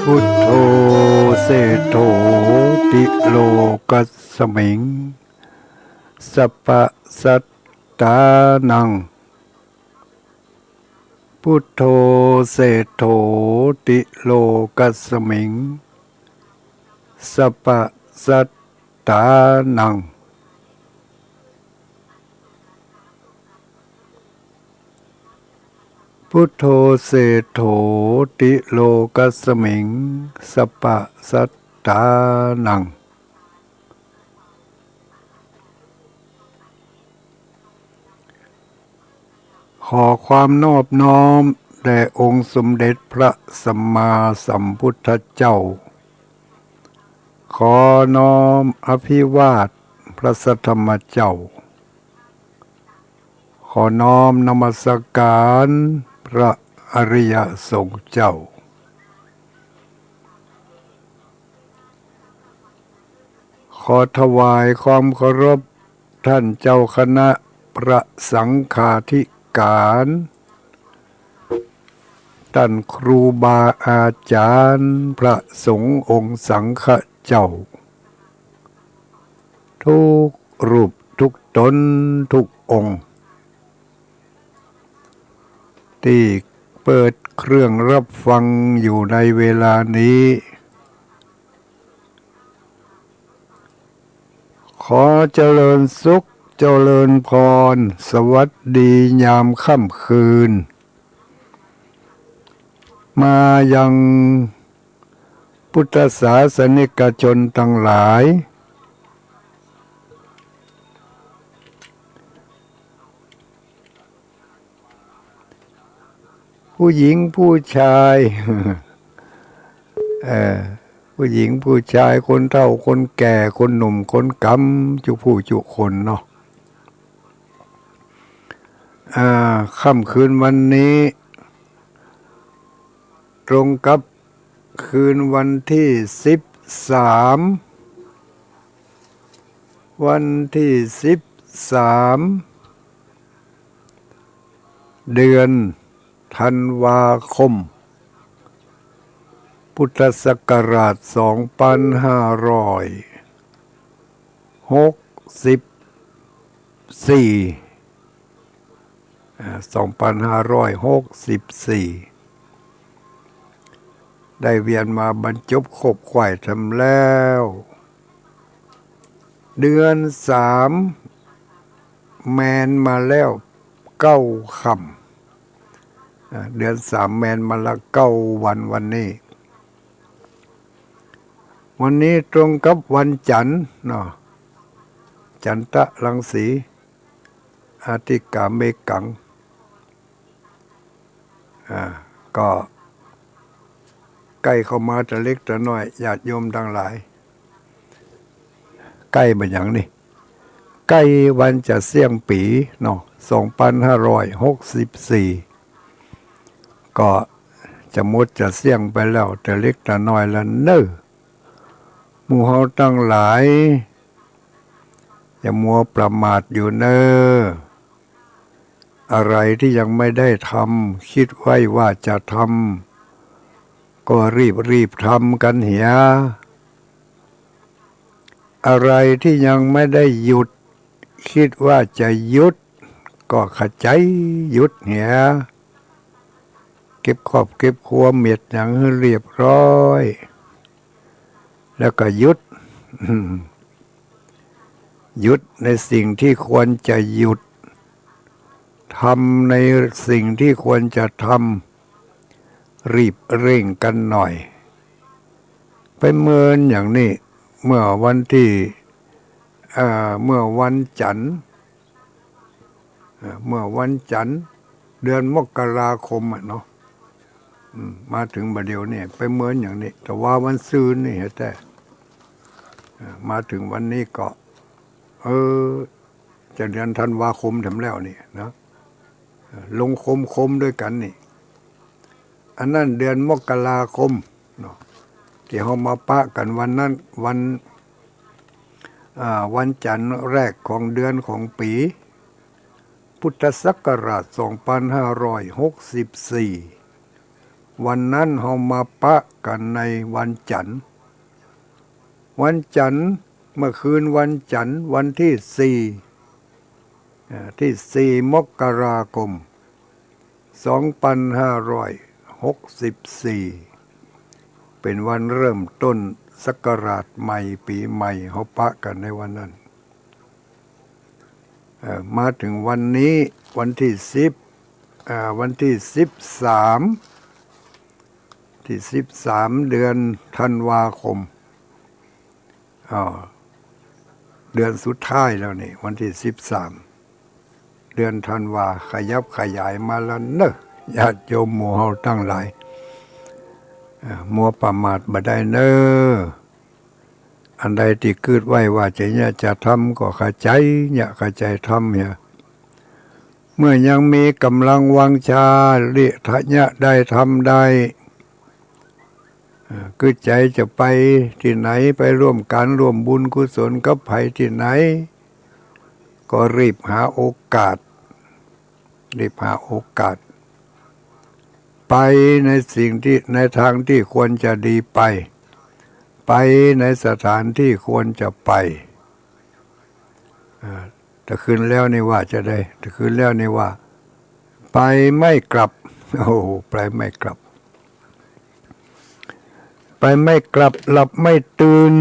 พุทโธเสโธติโลกัสสมิงสัพพะสัตตานังพุทโธเสโธติโลกัสสมิงสัพพะสัตตานังพุทโธเสโธติโลกัสสมิงสัพพะสัตตานังขอความนอบน้อมแด่องค์สมเด็จพระสัมมาสัมพุทธเจ้าขอน้อมอภิวาทพระสัทธรรมเจ้าขอน้อมนมัสการพระอริยสงฆ์เจ้าขอถวายความเคารพท่านเจ้าคณะพระสังฆาธิการท่านครูบาอาจารย์พระสงฆ์องค์สังฆเจ้าทุกรูปทุกตนทุกองค์ที่เปิดเครื่องรับฟังอยู่ในเวลานี้ขอเจริญสุขเจริญพรสวัสดียามค่ำคืนมายังพุทธศาสนิกชนทั้งหลายผู้หญิงผู้ชายผู้หญิงผู้ชายคนเฒ่าคนแก่คนหนุ่มคนกำจุผู้จุคนเนาะค่ำคืนวันนี้ตรงกับคืนวันที่13วันที่13เดือนธันวาคมพุทธศักราช2564ได้เวียนมาบรรจบครบไขว่ทำแล้วเดือน3แมนมาแล้ว9 ค่ำเดือน3แมนมาละ9 วันวันนี้ตรงกับวันจันทร์เนาะจันทะรังสีอาทิกาเมกังก็ใกล้เข้ามาแต่เล็กแต่น้อยญาติโยมทั้งหลายใกล้เป็นอย่างนี้ใกล้วันจะเสี่ยงปีเนาะ2564ก็จะหมดจะเสี่ยงไปแล้วแต่เล็กแต่น้อยแล้วเน้อหมู่เฮาทั้งหลายอย่ามัวประมาทอยู่เน้ออะไรที่ยังไม่ได้ทำคิดไว้ว่าจะทำก็รีบทำกันเหียอะไรที่ยังไม่ได้หยุดคิดว่าจะหยุดก็ขจายหยุดเหียเก็บครอบเก็บครัวเมียดอย่างให้เรียบร้อยแล้วก็หยุดหยุดในสิ่งที่ควรจะหยุดทำในสิ่งที่ควรจะทำรีบเร่งกันหน่อยไปเมินอย่างนี้เมื่อวันจันทร์เดือนมกราคมเนาะมาถึงบัดเดียวนี่ไปเมินอย่างนี้แต่ว่าวันซืนนี่แต่มาถึงวันนี้ก็จะเดือนธันวาคมถึงแล้วนี่นะลงคมด้วยกันนี่อันนั้นเดือนมกราคมเนาะที่เฮามาปะกันวันนั้นวันจันทร์แรกของเดือนของปีพุทธศักราช2564 วันนั้นเฮามาปะกันในวันจันทร์วันจันทร์เมื่อคืนวันจันทร์วันที่สี่มกราคม2564เป็นวันเริ่มต้นศักราชใหม่ปีใหม่เฮาปะกันในวันนั้นมาถึงวันนี้วันที่13เดือนธันวาคมเดือนสุดท้ายแล้วนี่วันที่13เดือนธันวาขยับขยายมาแล้วเนอะญาติโยมหมู่เฮาทั้งหลายมัวประมาทบ่ได้เนอะอันใดที่คิดไว้ว่าจะทำก็เข้าใจเข้าใจทำเนี่ยเมื่อยังมีกำลังวังชาเรียทะญะได้ทำได้คือใจจะไปที่ไหนไปร่วมการร่วมบุญกุศลกับไผที่ไหนก็รีบหาโอกาสไปในสิ่งที่ในทางที่ควรจะดีไปในสถานที่ควรจะไปแต่คืนแล้วนี่ว่าจะได้แต่คืนแล้วนี่ว่าไปไม่กลับไปไม่กลับหลับไม่ตื่น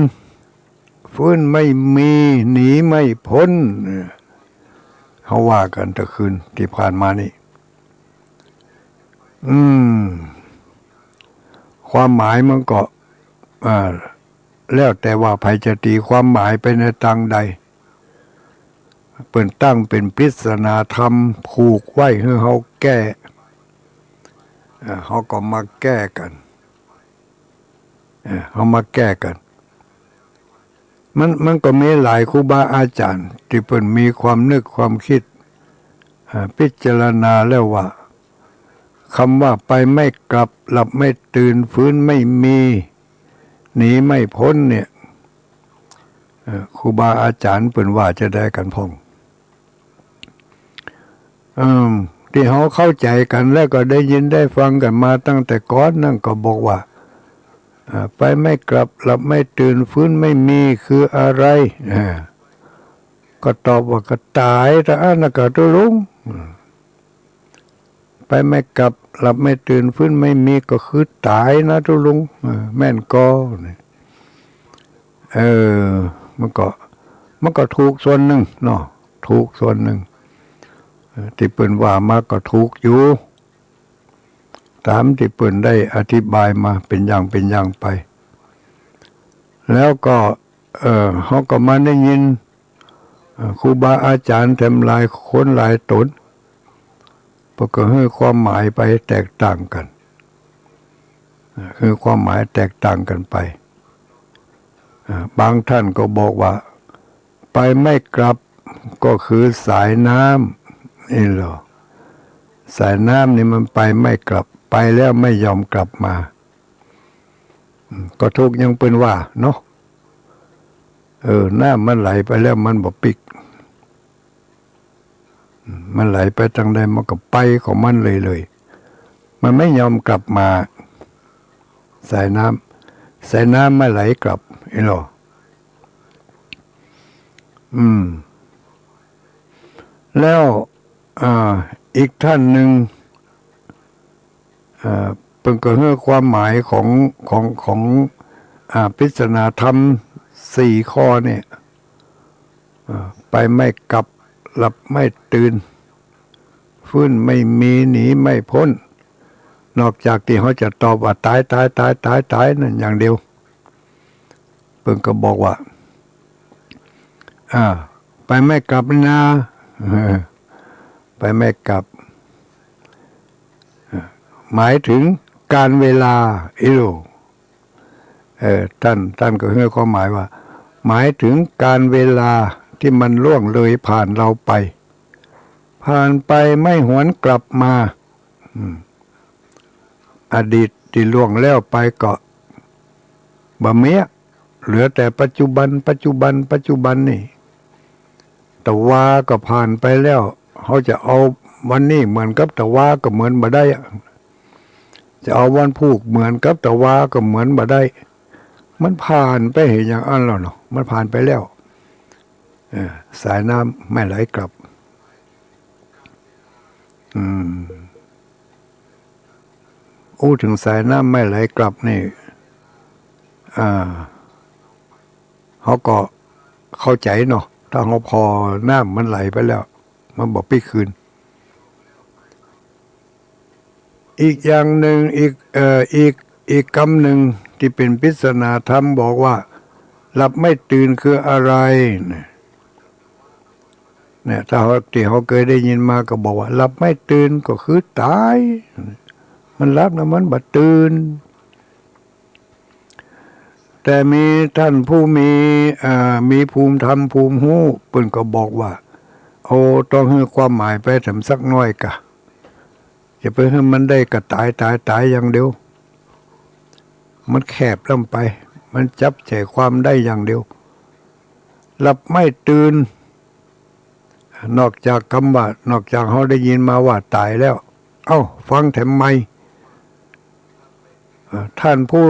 ฟื้นไม่มีหนีไม่พ้นเขาว่ากันแต่คืนที่ผ่านมานี่ความหมายมันก็แล้วแต่ว่าใครจะตีความหมายไปในทางใดเปิ่นตั้งเป็นปริศนาธรรมผูกไว้ให้เขาแก้เขาก็มาแก้กันเขามาแก้กันมันก็มีหลายครูบาอาจารย์ที่เปิ่นมีความนึกความคิดพิจารณาแล้วว่าคำว่าไปไม่กลับหลับไม่ตื่นฟื้นไม่มีหนีไม่พ้นเนี่ยครูบาอาจารย์เปิ่นว่าจะได้กันพ่องที่เขาเข้าใจกันแล้วก็ได้ยินได้ฟังกันมาตั้งแต่ก่อนนั่นก็บอกว่าไปไม่กลับหลับไม่ตื่นฟื้นไม่มีคืออะไรก็ตอบว่าก็ตายแต่อันนั้นก็ตุลุงไปไม่กลับหลับไม่ตื่นฟื้นไม่มีก็คือตายนะตุลุงแม่นก็มันก็ถูกส่วนหนึ่งเนาะถูกส่วนหนึ่งที่เปิ่นว่ามาก็ถูกอยู่ตามที่เปิ่นได้อธิบายมาเป็นอย่างไปแล้วก็เขาก็มาได้ยินครูบาอาจารย์ทำหลายคนหลายตนก็ให้ความหมายไปแตกต่างกันคือความหมายแตกต่างกันไปบางท่านก็บอกว่าไปไม่กลับก็คือสายน้ำนี่เหรอสายน้ำนี่มันไปไม่กลับไปแล้วไม่ยอมกลับมาก็ทุกยังเป็นว่าเนาะน้ำมันไหลไปแล้วมันบ่ปิกมันไหลไปทางใดมันก็ไปของมันเลยมันไม่ยอมกลับมาสายน้ำไม่ไหลกลับเหรอแล้วอีกท่านหนึ่งเพิ่งก็ให้ความหมายของปริศนาธรรม4 ข้อเนี่ยไปไม่กลับหลับไม่ตื่นฟื้นไม่มีหนีไม่พ้นนอกจากที่เขาจะตอบว่าตายนั่นอย่างเดียวเพิ่งก็บอกว่าไปไม่กลับนะไปไม่กลับหมายถึงการเวลาท่านก็ให้ความหมายว่าหมายถึงการเวลาที่มันล่วงเลยผ่านเราไปไม่หวนกลับมาอดีตที่ล่วงแล้วไปก็บ่เมียเหลือแต่ปัจจุบันนี่แต่ว่าก็ผ่านไปแล้วเขาจะเอาวันนี้เหมือนกับแต่ว่าก็เหมือนบ่ได้ จะเอาวันผูกเหมือนกับตะวาก็เหมือนบ่ได้มันผ่านไปเห็นอย่างอันแล้วเนาะมันผ่านไปแล้วสายน้ำไม่ไหลกลับถึงสายน้ำไม่ไหลกลับนี่เขาก็เข้าใจเนาะถ้าเขาพอน้ำมันไหลไปแล้วมันบอกไปคืนอีกอย่างหนึ่งอีกคำหนึ่งที่เป็นปริศนาธรรมบอกว่าหลับไม่ตื่นคืออะไรเนี่ยถ้าที่เขาเคยได้ยินมาก็บอกว่าหลับไม่ตื่นก็คือตายมันหลับนะมันบ่ตื่นแต่มีท่านผู้มีภูมิธรรมภูมิหูเพิ่นก็บอกว่าต้องให้ความหมายไปถึงสักน้อยกะอย่าไปให้มันได้กะตายอย่างเดียวมันแคบลงไปมันจับใจความได้อย่างเดียวหลับไม่ตื่นนอกจากเขาได้ยินมาว่าตายแล้วฟังแถมไม่ท่านผู้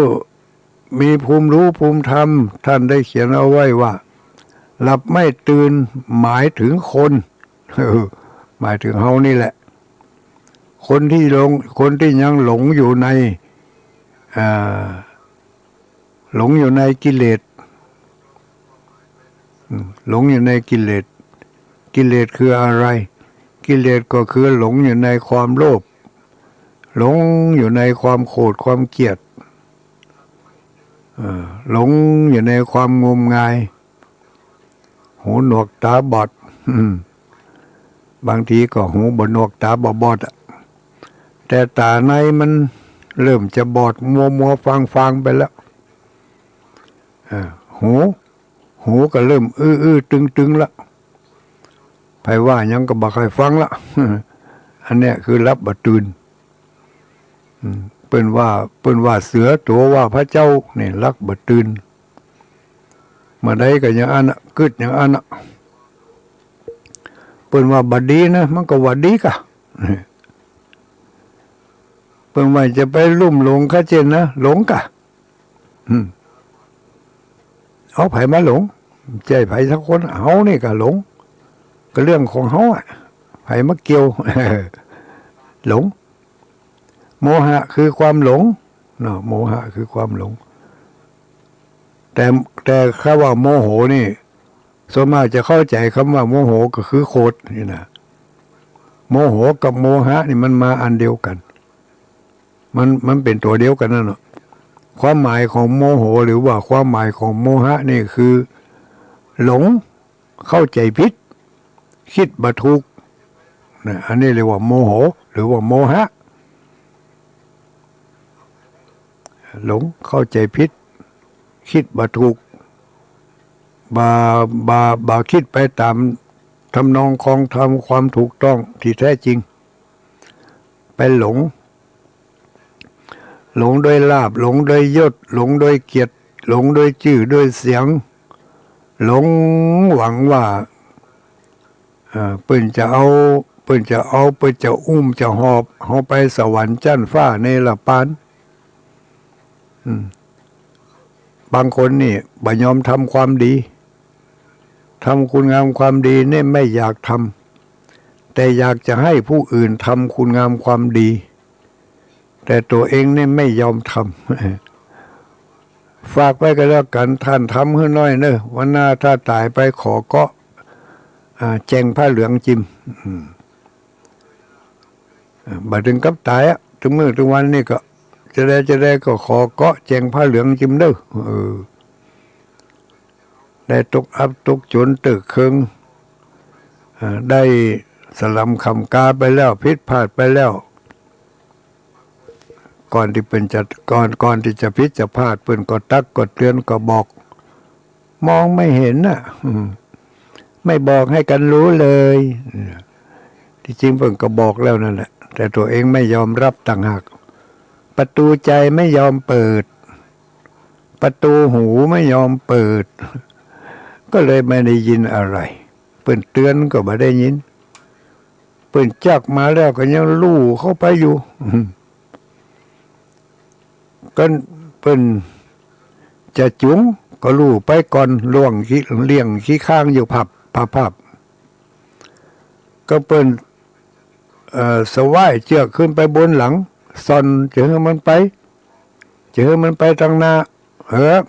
มีภูมิรู้ภูมิธรรมท่านได้เขียนเอาไว้ว่าหลับไม่ตื่นหมายถึงคนหมายถึงเฮานี่แหละคนที่ยังหลงอยู่ในกิเลสหลงอยู่ในกิเลสคืออะไรกิเลสก็คือหลงอยู่ในความโลภหลงอยู่ในความโกรธความเกลียดหลงอยู่ในความงมงายหูหนวกตาบอดบางทีก็หูบหนวกตาบอดแต่ตาในมันเริ่มจะบอดมัวฟังไปแล้วหูก็เริ่มตึงแล้วไผว่ายังก็บ่ค่อยฟังละอันเนี้ยคือรับบ่ตื่นเปิ้นว่าเสือตัวว่าพระเจ้านี่รักบ่ตื่นมาได้ก็อย่างอันกึดอย่างอันเปิ้นว่าบ่ดีนะมันก็ว่าดีกะเปิ้นว่าจะไปลุ่มหลงเขาเจนนะหลงกะเอาไผมาหลงใจไผสักคนเฮานี่ก็หลงก็เรื่องของเฮาไผมาเกี่ยวหลงโมหะคือความหลงเนาะโมหะคือความหลงแต่คำว่าโมโหนี่ส่วนมากจะเข้าใจคำว่าโมโหก็คือโคตรนี่นะโมโหกับโมหะนี่มันมาอันเดียวกันมันเป็นตัวเดียวกันนั่นเนาะความหมายของโมโหหรือว่าความหมายของโมหะนี่คือหลงเข้าใจผิดคิดบ่ถูกนะอันนี้เรียกว่าโมโหหรือว่าโมหะหลงเข้าใจผิดคิดบ่ถูกบาคิดไปตามทำนองของทำความถูกต้องที่แท้จริงไปหลงโดยลาภหลงโดยยศหลงโดยเกียรติหลงโดยชื่อโดยเสียงหลงหวังว่าเปิ้นจะอุ้มจะหอบเขาไปสวรรค์จั้นฟ้าในละปานบางคนนี่บ่ยอมทำความดีทำคุณงามความดีเนี่ยไม่อยากทำแต่อยากจะให้ผู้อื่นทำคุณงามความดีแต่ตัวเองเนี่ยไม่ยอมทำฝากไว้ก็แล้วกันท่านทำให้น้อยเนอะวันหน้าถ้าตายไปขอเกาะแจงผ้าเหลืองจิ้มบัดถึงกับตายถึงมื้อถึงวันนี้ก็จะได้ก็ขอเกาะแจงผ้าเหลืองจิ้มเด้อได้ตกอับตกจนตึกเคิงได้สลัมคำกาไปแล้วผิดพลาดไปแล้วก่อนที่ที่จะผิดจะพลาดเพิ่นก็ตักก็เตือนก็บอกมองไม่เห็นน่ะไม่บอกให้กันรู้เลยที่จริงเพิ่นก็บอกแล้วนั่นแหละแต่ตัวเองไม่ยอมรับต่างหากประตูใจไม่ยอมเปิดประตูหูไม่ยอมเปิดก็เลยไม่ได้ยินอะไรเพิ่นเตือนก็ไม่ได้ยินเพิ่นจักมาแล้วก็ยังลู่เข้าไปอยู่ ก็เปิ้นจะจุงก็รู้ไปก่อนล่วงขี้เลี้ยงขี้ข้างอยู่พับก็เปิ้นสวายเจือกขึ้นไปบนหลังซอนเจอมันไปทางหน้า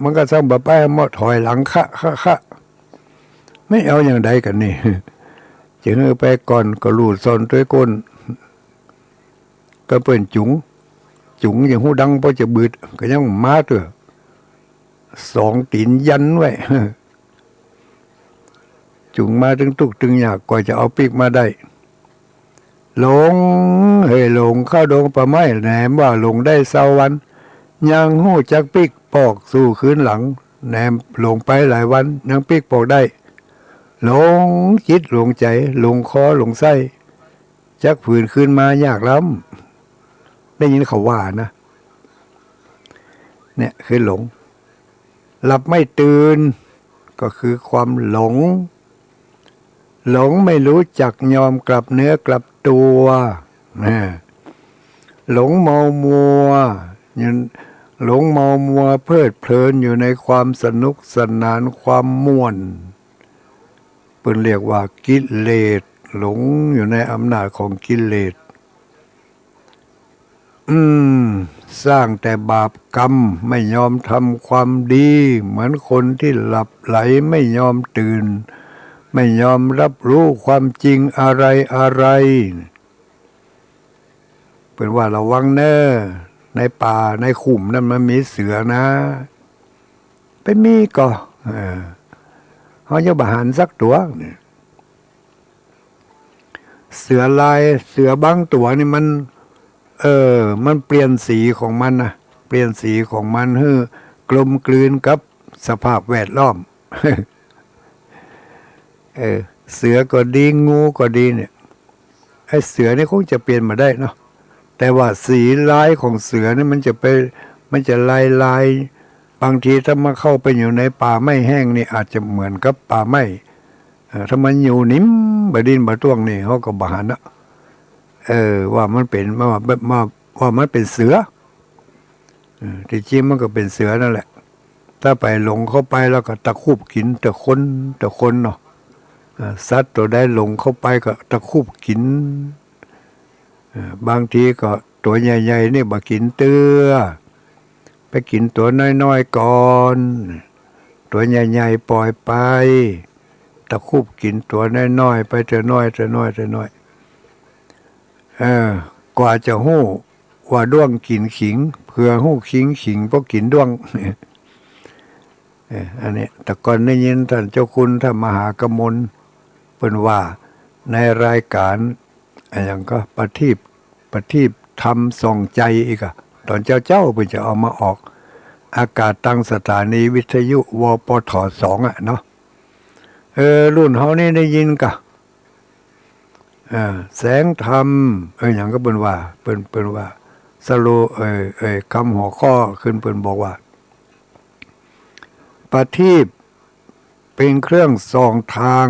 มันก็ซ้ำบ่ไปหมดถอยหลังคะไม่เอาอย่างใดกันนี่เจอไปก่อนก็รูดซอนด้วยก้นก็เปิ้นจุงอย่างหูดังพอจะบืดก็ยังมาเถอะสองตีนยันไว้จุงมาถึงตุกถึงอยากกว่าจะเอาปีกมาได้หลงหลงเข้าดงประไม้แหนมว่าหลงได้เศร้าวันยังหู้จักปีกปอกสู่คืนหลังแหนมหลงไปหลายวันยังปีกปอกได้หลงจิตหลงใจหลงคอหลงไส้จักฝืนคืนมายากล้ำได้ยินเขาว่านะเนี่ยคือหลงหลับไม่ตื่นก็คือความหลงไม่รู้จักยอมกลับเนื้อกลับตัวนะหลงเมามัวหลงเมามัวเพลิดเพลินอยู่ในความสนุกสนานความม่วนเพิ่นเรียกว่ากิเลสหลงอยู่ในอำนาจของกิเลสสร้างแต่บาปกรรมไม่ยอมทำความดีเหมือนคนที่หลับไหลไม่ยอมตื่นไม่ยอมรับรู้ความจริงอะไรเป็นว่าระวังเนอในป่าในขุมนั่นมันมีเสือนะไปมีก็เขาจะบาหันสักตัวเสือลายเสือบางตัวนี่มันเปลี่ยนสีของมันนะเปลี่ยนสีของมันให้กลมกลืนกับสภาพแวดล้อมเสือก็ดีงูก็ดีเนี่ยไอ้เสือนี่คงจะเปลี่ยนมาได้เนาะแต่ว่าสีลายของเสือนี่มันจะลายบางทีถ้ามาเข้าไปอยู่ในป่าไม้แห้งนี่อาจจะเหมือนกับป่าไม้ถ้ามันอยู่นิ่มบดินบะต้วงนี่เขาก็บาหันนะว่ามันเป็นว่ามันเป็นเสือที่จริงมันก็เป็นเสือนั่นแหละถ้าไปหลงเข้าไปแล้วก็ตะคุบกินแต่คนเนาะสัตว์ตัวใดหลงเข้าไปก็ตะคุบกินบางทีก็ตัวใหญ่ๆนี่บ่กินเตื้อไปกินตัวน้อยๆก่อนตัวใหญ่ๆปล่อยไปตะคุบกินตัวน้อยๆไปแต่น้อยกว่าจะหู้ว่าด้วงกินขิงเพื่อหู้ขิงเพราะกินด้วงอันนี้แต่ก่อนได้ยินท่านเจ้าคุณท่านมหากมลเป็นว่าในรายการอย่างก็ประทีปทำส่องใจอีกอะตอนเจ้าเพิ่งจะเอามาออกอากาศตั้งสถานีวิทยุวปท2เนาะรุ่นเฮานี่ได้ยินกะแสงธรรมอย่างก็เป็นว่าสโลคำหัวข้อขึ้นเป็นบอกว่าประทีปเป็นเครื่องส่องทาง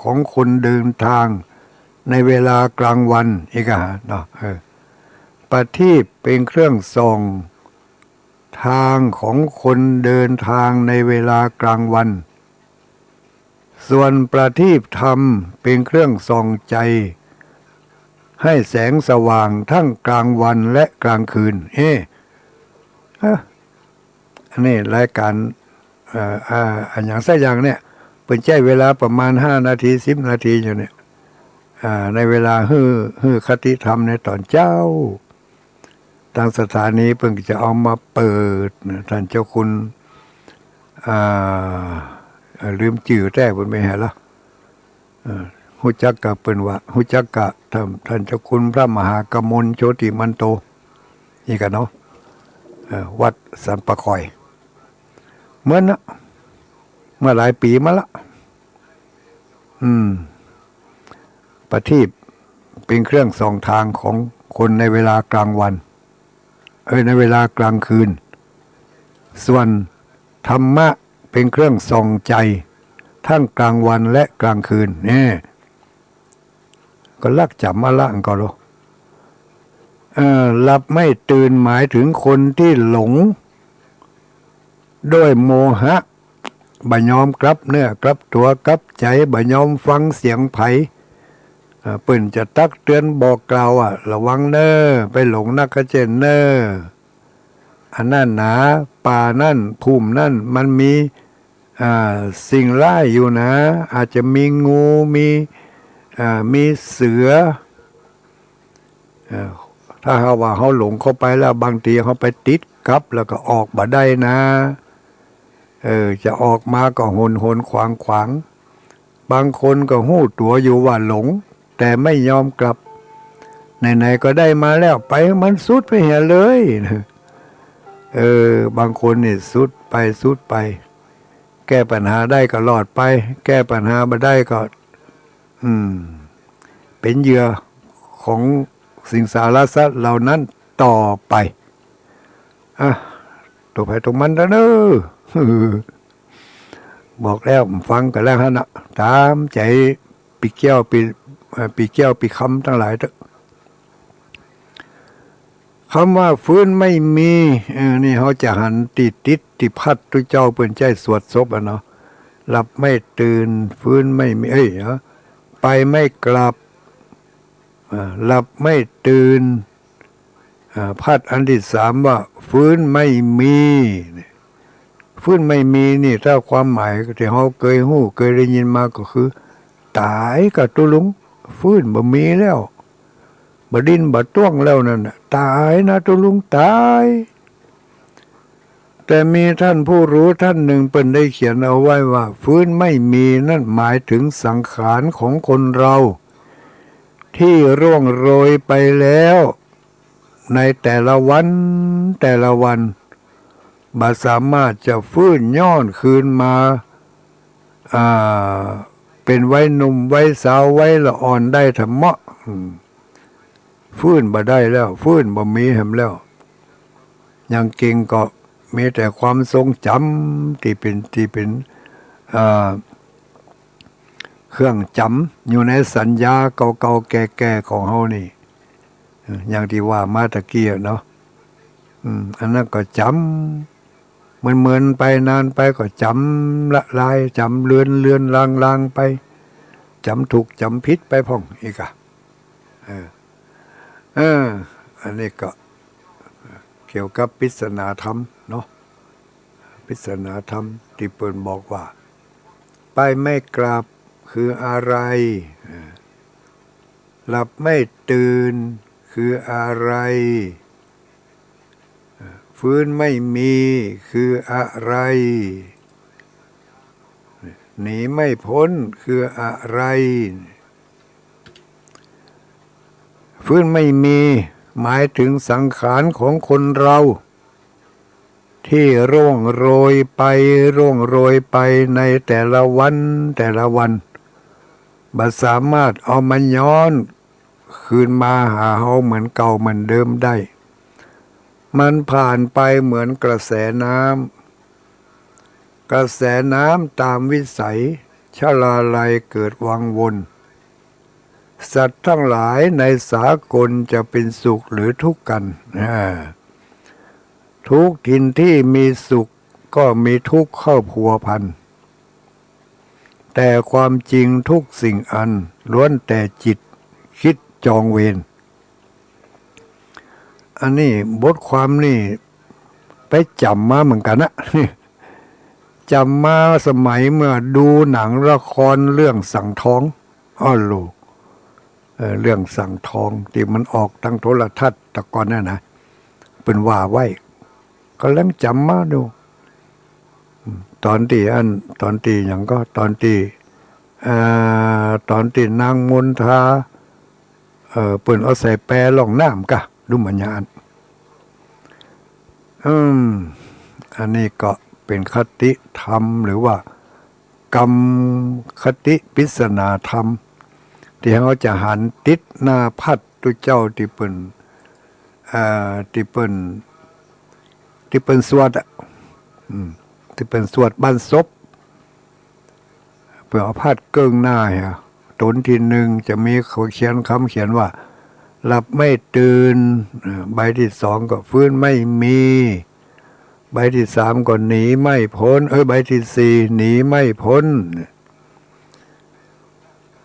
ของคนเดินทางในเวลากลางวันอีกเนาะประทีปเป็นเครื่องส่องทางของคนเดินทางในเวลากลางวันส่วนประทีปธรรมเป็นเครื่องส่องใจให้แสงสว่างทั้งกลางวันและกลางคืนอันนี้รายการอันอย่างสักอย่างเนี่ยเป็นใช้เวลาประมาณ5 นาที10 นาทีอยู่เนี่ยในเวลาฮือคติธรรมในตอนเจ้าทางสถานีเพิ่งจะเอามาเปิดท่านเจ้าคุณลืมจื่อแท้เพิ่นไม่ให้ละฮู้จักกะเพิ่นว่าฮู้จักกะท่านเจ้าคุณพระมหากมลโชติมันโตนี่กันเนาะวัดสันปะคอยเมื่อหลายปีมาละประทีปเป็นเครื่องส่องทางของคนในเวลากลางวันในเวลากลางคืนส่วนธรรมะเป็นเครื่องส่องใจทั้งกลางวันและกลางคืนนี่ก็ลักจำมาละก็รู้ หลับไม่ตื่นหมายถึงคนที่หลงด้วยโมหะบ่ยอมกลับเนื้อกลับตัวกลับใจบ่ยอมฟังเสียงไผเปิ่นจะตักเตือนบอกกล่าวระวังเน้อไปหลงนักเจนเน้ออันนั้นหนาป่านั่นภูมินั่นมันมีสิ่งร้ายอยู่นะอาจจะมีงูมีเสือถ้าว่าเขาหลงเข้าไปแล้วบางทีเขาไปติดกับแล้วก็ออกมาได้นะจะออกมาก็หนขวางบางคนก็หู้ตัวอยู่ว่าหลงแต่ไม่ยอมกลับไหนๆก็ได้มาแล้วไปมันสุดไปเหียเลยบางคนนี่สุดไปแก้ปัญหาได้ก็รอดไปแก้ปัญหาไม่ได้ก็เป็นเหยื่อของสิ่งสารพัดเหล่านั้นต่อไปตัวไปตรงมันแล้วเนอะบอกแล้วฟังกันแล้วฮะนะตามใจปีเกี้ยวปีคำทั้งหลายเถอะคำว่าฟื้นไม่มีนี่เขาจะหันติพัดตุเจ้าเปิ่นใจสวดศพเนาะหลับไม่ตื่นฟื้นไม่มีไปไม่กลับหลับไม่ตื่นพัดอันที่สามว่าฟื้นไม่มีฟื้นไม่มีนี่ถ้าความหมายที่เขาเคยหู้เคยได้ยินมาก็คือตายกับตุลุงฟื้นบ่มีแล้วบ่ดินบ่ต้วงแล้วนั่นตายนะตุลุงตายแต่มีท่านผู้รู้ท่านหนึ่งเป็นได้เขียนเอาไว้ว่าฟื้นไม่มีนั่นหมายถึงสังขารของคนเราที่ร่วงโรยไปแล้วในแต่ละวันบ่สามารถจะฟื้นย้อนคืนมาเป็นไว้หนุ่มไว้สาวไว้ละอ่อนได้ธรรมะฟื้นบ่ได้แล้วฟื้นบ่มีแหมแล้วยังเก่งก็มีแต่ความทรงจำที่เป็นเครื่องจำอยู่ในสัญญาเก่าๆแก่ๆของเฮานี่อย่างที่ว่ามาตะกี้เนาะอันนั้นก็จำเหมือนไปนานไปก็จำละลายจำเลือนลางไปจำถูกจำผิดไปพ่องอีกอันนี้ก็เกี่ยวกับปริศนาธรรมเนาะปริศนาธรรมที่เปิ่นบอกว่าไปไม่กลับคืออะไรหลับไม่ตื่นคืออะไรฟื้นไม่มีคืออะไรหนีไม่พ้นคืออะไรฟื้นไม่มีหมายถึงสังขารของคนเราที่ร่วงโรยไปในแต่ละวันบ่สามารถเอามันย้อนคืนมาหาเฮาเหมือนเก่าเหมือนเดิมได้มันผ่านไปเหมือนกระแสน้ำตามวิสัยชลาลัยเกิดวังวนสัตว์ทั้งหลายในสากลจะเป็นสุขหรือทุกข์กันทุกทินที่มีสุขก็มีทุกข์เข้าพัวพันแต่ความจริงทุกสิ่งอันล้วนแต่จิตคิดจองเวรอันนี้บทความนี่ไปจำมาเหมือนกันนะจำมาสมัยเมื่อดูหนังละครเรื่องสั่งท้องลูกเรื่องสั่งท้องที่มันออกทางโทรทัศน์ตะก่อนนั่นนะเป็นว่าไว้ก็เล่มจำมาดูตอนที่อย่างก็ตอนที่นางมนทาเปิ่นเอาใส่แปรล่องน้ำกะดูมันยานอันนี้ก็เป็นคติธรรมหรือว่ากรรมคติปริศนาธรรมที่เขาจะหันติดหน้าพัดตุเจ้าที่เปิ่นสวดที่เป็นสวดบ้านศพเพื่อเอาพัดเกิ้งหน้าตนที่หนึ่งจะมีเขาเขียนว่า หลับไม่ตื่นใบที่สองก็ฟื้นไม่มีใบที่สามก็หนีไม่พ้นใบที่สี่หนีไม่พ้น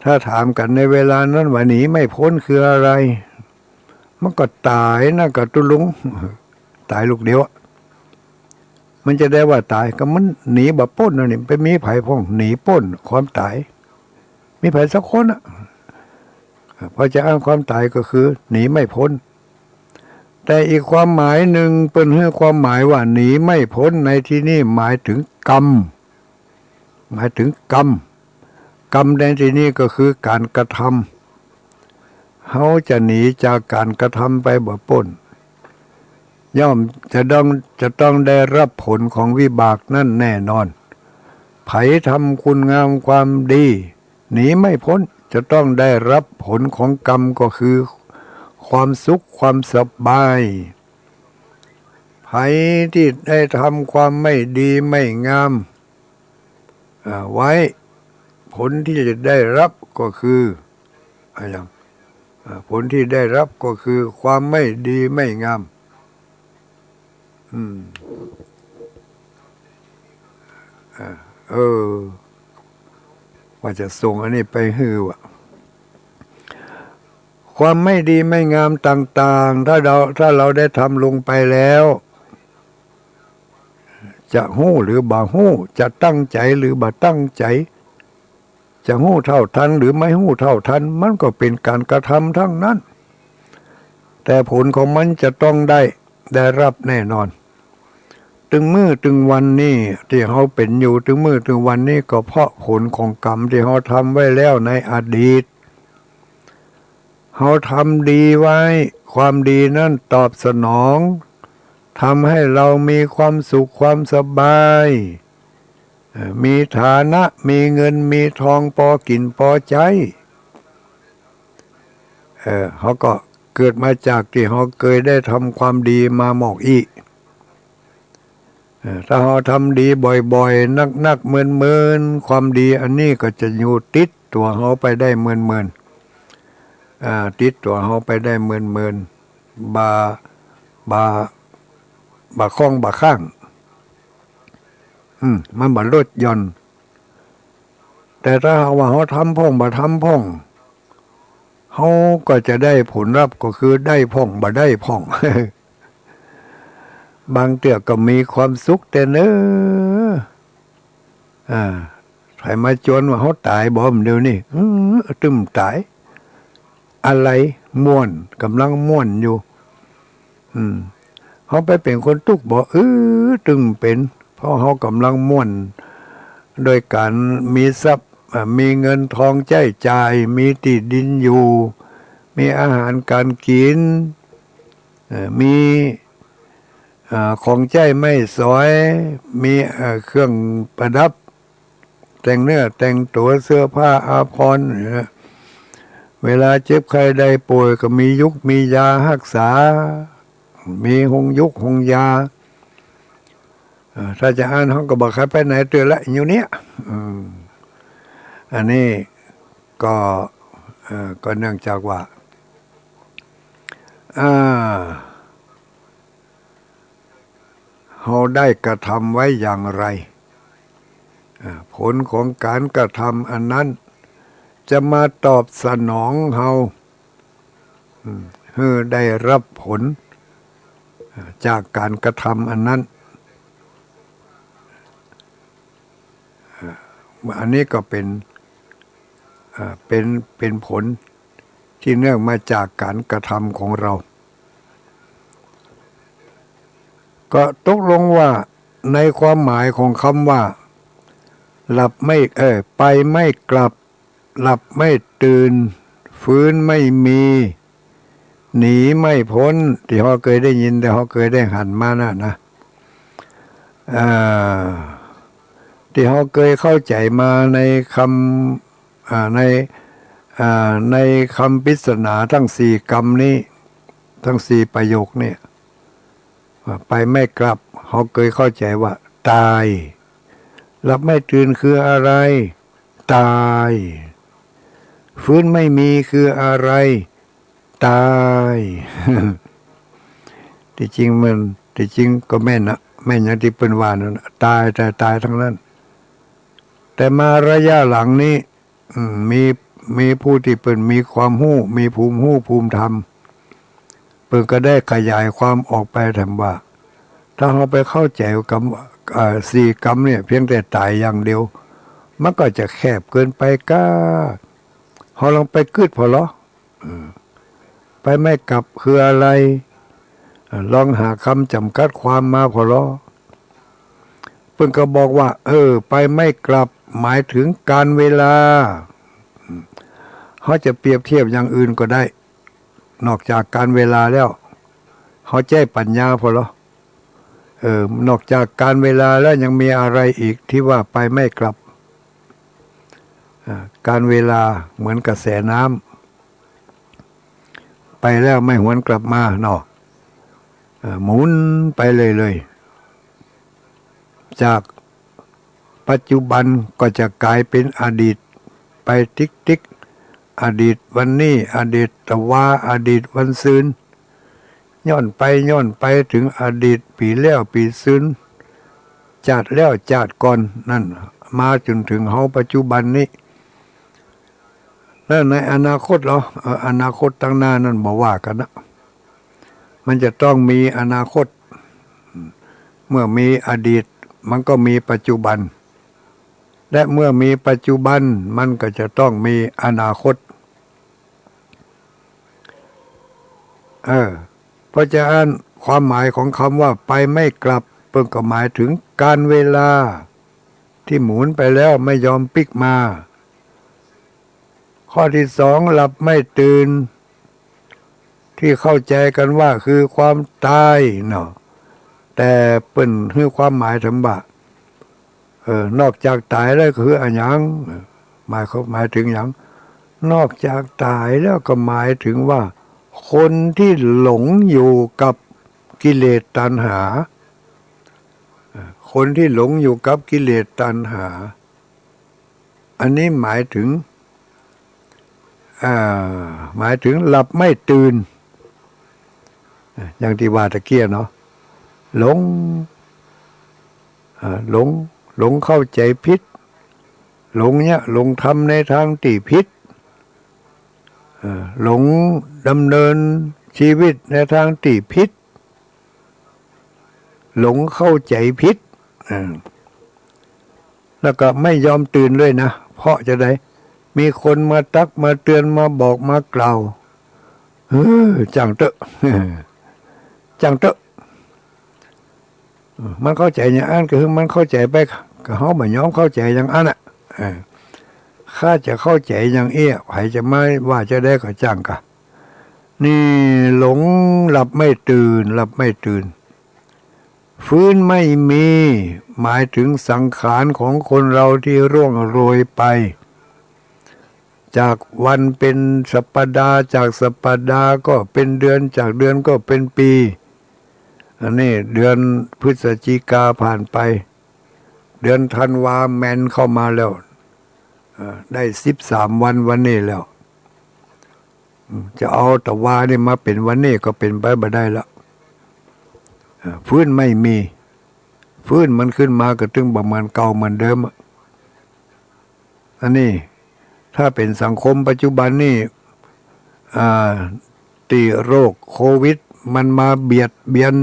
ถ้าถามกันในเวลานั้นว่าหนีไม่พ้นคืออะไรมันก็ตายนะกับตุลุงตายลูกเดียวมันจะได้ว่าตายก็มันหนีแบบพ้นนะนี่ไปมีไผ่พ้องหนีพ้นความตายมีไผ่สักคนอ่ะพอจะอ้างความตายก็คือหนีไม่พ้นแต่อีกความหมายหนึ่งเป็นเรื่องความหมายว่าหนีไม่พ้นในที่นี้หมายถึงกรรมหมายถึงกรรมกรรมในที่นี้ก็คือการกระทำเขาจะหนีจากการกระทำไปบ่พ้นย่อมจะต้องได้รับผลของวิบากนั่นแน่นอนไผทำคุณงามความดีหนีไม่พ้นจะต้องได้รับผลของกรรมก็คือความสุขความสบายไผที่ได้ทำความไม่ดีไม่งามไว้ผลที่จะได้รับก็คืออะไรผลที่ได้รับก็คือความไม่ดีไม่งามว่าจะส่งอันนี้ไปฮือวะความไม่ดีไม่งามต่างๆถ้าเราได้ทำลงไปแล้วจะหู้หรือบ่หู้จะตั้งใจหรือบ่ตั้งใจจะหู้เท่าทันหรือไม่หู้เท่าทันมันก็เป็นการกระทำทั้งนั้นแต่ผลของมันจะต้องได้รับแน่นอนถึงมื้อถึงวันนี้ที่เขาเป็นอยู่ถึงมื้อถึงวันนี้ก็เพราะผลของกรรมที่เขาทำไว้แล้วในอดีตเขาทำดีไว้ความดีนั้นตอบสนองทำให้เรามีความสุขความสบายมีฐานะมีเงินมีทองพอกินพอใจเขาก็เกิดมาจากที่เขาเคยได้ทำความดีมาหมอกอีกถ้าเขาทำดีบ่อยๆนักๆเมินๆความดีอันนี้ก็จะอยู่ติดตัวเขาไปได้เมินติดตัวเขาไปได้เมินบาข้องบาข้างมันบ่ลดหย่อนแต่ถ้าว่าเขาทำพ่องบ่ทำพ่องเขาก็จะได้ผลลัพธ์ก็คือได้พ่องบ่ได้พ่อง บางเตือก็มีความสุขแต่เน้อใครมาจวนว่าเขาตายบ่มเดี๋ยวนี้ตึมตายอะไรม่วนกำลังม่วนอยู่เขาไปเป็นคนทุกข์บ่ตึงเป็นเพราะเขากำลังม่วนโดยการมีทรัพย์มีเงินทองใช้จ่ายมีที่ดินอยู่มีอาหารการกินมีของใช้ไม่สวยมีเครื่องประดับแต่งเนื้อแต่งตัวเสื้อผ้าอาภรณ์เวลาเจ็บใครใดป่วยก็มียุกมียารักษามีหงยุกหงยาถ้าจะอ่านเขาก็บอกใครไปไหนเตือนละอยู่เนี้ยอันนี้ก็เนื่องจากว่าเขาได้กระทำไว้อย่างไรผลของการกระทำอันนั้นจะมาตอบสนองเขาให้ได้รับผลจากการกระทำอันนั้นอันนี้ก็เป็นผลที่เนื่องมาจากการกระทำของเราก็ตกลงว่าในความหมายของคำว่าหลับไม่ไปไม่กลับหลับไม่ตื่นฟื้นไม่มีหนีไม่พ้นที่เขาเคยได้ยินแต่เขาเคยได้หันมานะที่เขาเคยเข้าใจมาในคำในคำปริศนาทั้งสี่กรรมนี้ทั้งสี่ประโยคนี้ไปไม่กลับเขาเคยเข้าใจว่าตายหลับไม่ตื่นคืออะไรตายฟื้นไม่มีคืออะไร ตาย ที่จริงก็แม่นนะแม่นอย่างที่เปิ้นว่านั่นตายแต่ตายทั้งนั้นแต่มาระยะหลังนี้มีผู้ที่เปิ้นมีความรู้มีภูมิธรรมเปิ้นก็ได้ขยายความออกไปถามว่าถ้าเราไปเข้าใจกับสี่กรรมเนี่ยเพียงแต่ตายอย่างเดียวมันก็จะแคบเกินไปก้าเราลองไปกึดพอเหรอไปไม่กลับคืออะไรลองหาคำจำกัดความมาพอเหรอเพิ่นก็บอกว่าไปไม่กลับหมายถึงการเวลาเขาจะเปรียบเทียบอย่างอื่นก็ได้นอกจากการเวลาแล้วเขาใจปัญญาพอเหรอนอกจากการเวลาแล้วยังมีอะไรอีกที่ว่าไปไม่กลับการเวลาเหมือนกระแสน้ำไปแล้วไม่หวนกลับมาเนาะหมุนไปเลยจากปัจจุบันก็จะกลายเป็นอดีตไปติ๊กอดีตวันนี้อดีตตะวาอดีตวันซืนย้อนไปถึงอดีตปีแล้วปีซืนจัดแล้วจัดก่อนนั่นมาจนถึงเฮาปัจจุบันนี้แล้วในอนาคตเหรออนาคตตั้งหน้านั่นบอกว่ากันนะมันจะต้องมีอนาคตเมื่อมีอดีตมันก็มีปัจจุบันและเมื่อมีปัจจุบันมันก็จะต้องมีอนาคตเพราะฉะนั้นความหมายของคำว่าไปไม่กลับเพิ่งก็หมายถึงการเวลาที่หมุนไปแล้วไม่ยอมพลิกมาข้อที่สองหลับไม่ตื่นที่เข้าใจกันว่าคือความตายเนาะแต่เปิ้นคือความหมายถึงว่านอกจากตายแล้วคืออะไรอย่างหมายถึงอย่างนอกจากตายแล้วก็หมายถึงว่าคนที่หลงอยู่กับกิเลสตัณหาคนที่หลงอยู่กับกิเลสตัณหาอันนี้หมายถึงหลับไม่ตื่นอย่างที่ว่าตะเกียเนาะหลงเข้าใจผิดหลงทำในทางที่ผิดหลงดำเนินชีวิตในทางที่ผิดหลงเข้าใจผิดแล้วก็ไม่ยอมตื่นเลยนะเพราะจะได้มีคนมาตักมาเตือนมาบอกมากล่าวจังเตอะมันเข้าใจอย่างอันก็คือมันเข้าใจไปก็เฮาบ่ยอมเข้าใจอย่างอันข้าจะเข้าใจอย่างไผจะไม่ว่าจะได้ก็จังกะนี่หลงหลับไม่ตื่นฟื้นไม่มีหมายถึงสังขารของคนเราที่ร่วงโรยไปจากวันเป็นสัปดาห์จากสัปดาห์ก็เป็นเดือนจากเดือนก็เป็นปีอันนี้เดือนพฤศจิกาผ่านไปเดือนธันวาแมนเข้ามาแล้วได้13 วันวันนี้แล้วจะเอาตะวานี่มาเป็นวันนี้ก็เป็นไปบ่ได้แล้วฟื้นไม่มีฟื้นมันขึ้นมาก็ตึงประมาณเก่าเหมือนเดิมอันนี้ถ้าเป็นสังคมปัจจุบันนี่ตีโรคโควิดมันมาเบียดเบียน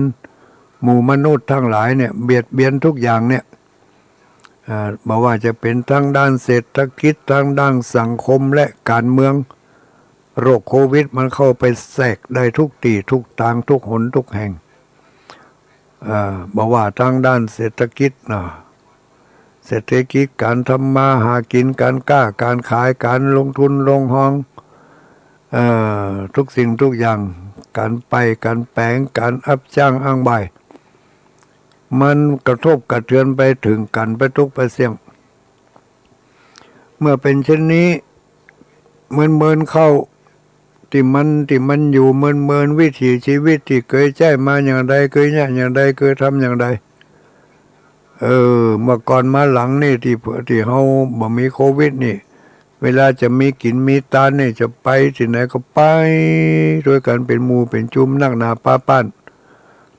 หมู่มนุษย์ทั้งหลายเนี่ยเบียดเบียนทุกอย่างเนี่ยบอกว่าจะเป็นทั้งด้านเศรษฐกิจทั้งด้านสังคมและการเมืองโรคโควิดมันเข้าไปแทรกได้ทุกที่ทุกทางทุกหนทุกแห่งบอกว่าทั้งด้านเศรษฐกิจเศรษฐกิจการทำมาหากินการค้าการขายการลงทุนลงห้องทุกสิ่งทุกอย่างการไปการแปลงการอับจ้างอ้างใบมันกระทบกระเทือนไปถึงกันไปทุกไปเสี่ยงเมื่อเป็นเช่นนี้เมินเข้าที่มันอยู่เมินวิถีชีวิตที่เคยใช้มาอย่างใดเคยเนี่ยอย่างใดเคยทำอย่างใดเมื่อก่อนมาหลังนี่ที่เฮาบ่มีโควิดนี่ เวลาจะมีกินมีตาเนี่ยจะไปที่ไหนก็ไปด้วยกันเป็นหมู่เป็นจุมนั่งนาป้าป้าน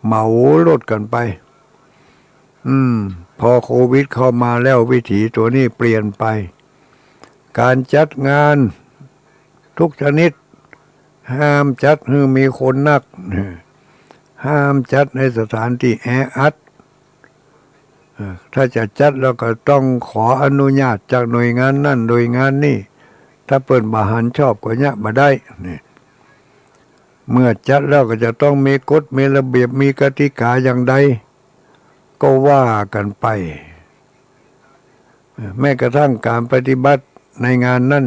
เหมารถกันไปพอโควิดเข้ามาแล้ววิถีตัวนี้เปลี่ยนไปการจัดงานทุกชนิดห้ามจัดให้มีคนนักห้ามจัดในสถานที่แออัดถ้าจะจัดแล้วก็ต้องขออนุญาตจากหน่วยงานนั่นหน่วยงานนี่ถ้าเปิดบาหารชอบก็เนี่ยมาได้นี่เมื่อจัดแล้วก็จะต้องมีกฎมีระเบียบมีกติกาอย่างใดก็ว่ากันไปแม้กระทั่งการปฏิบัติในงานนั้น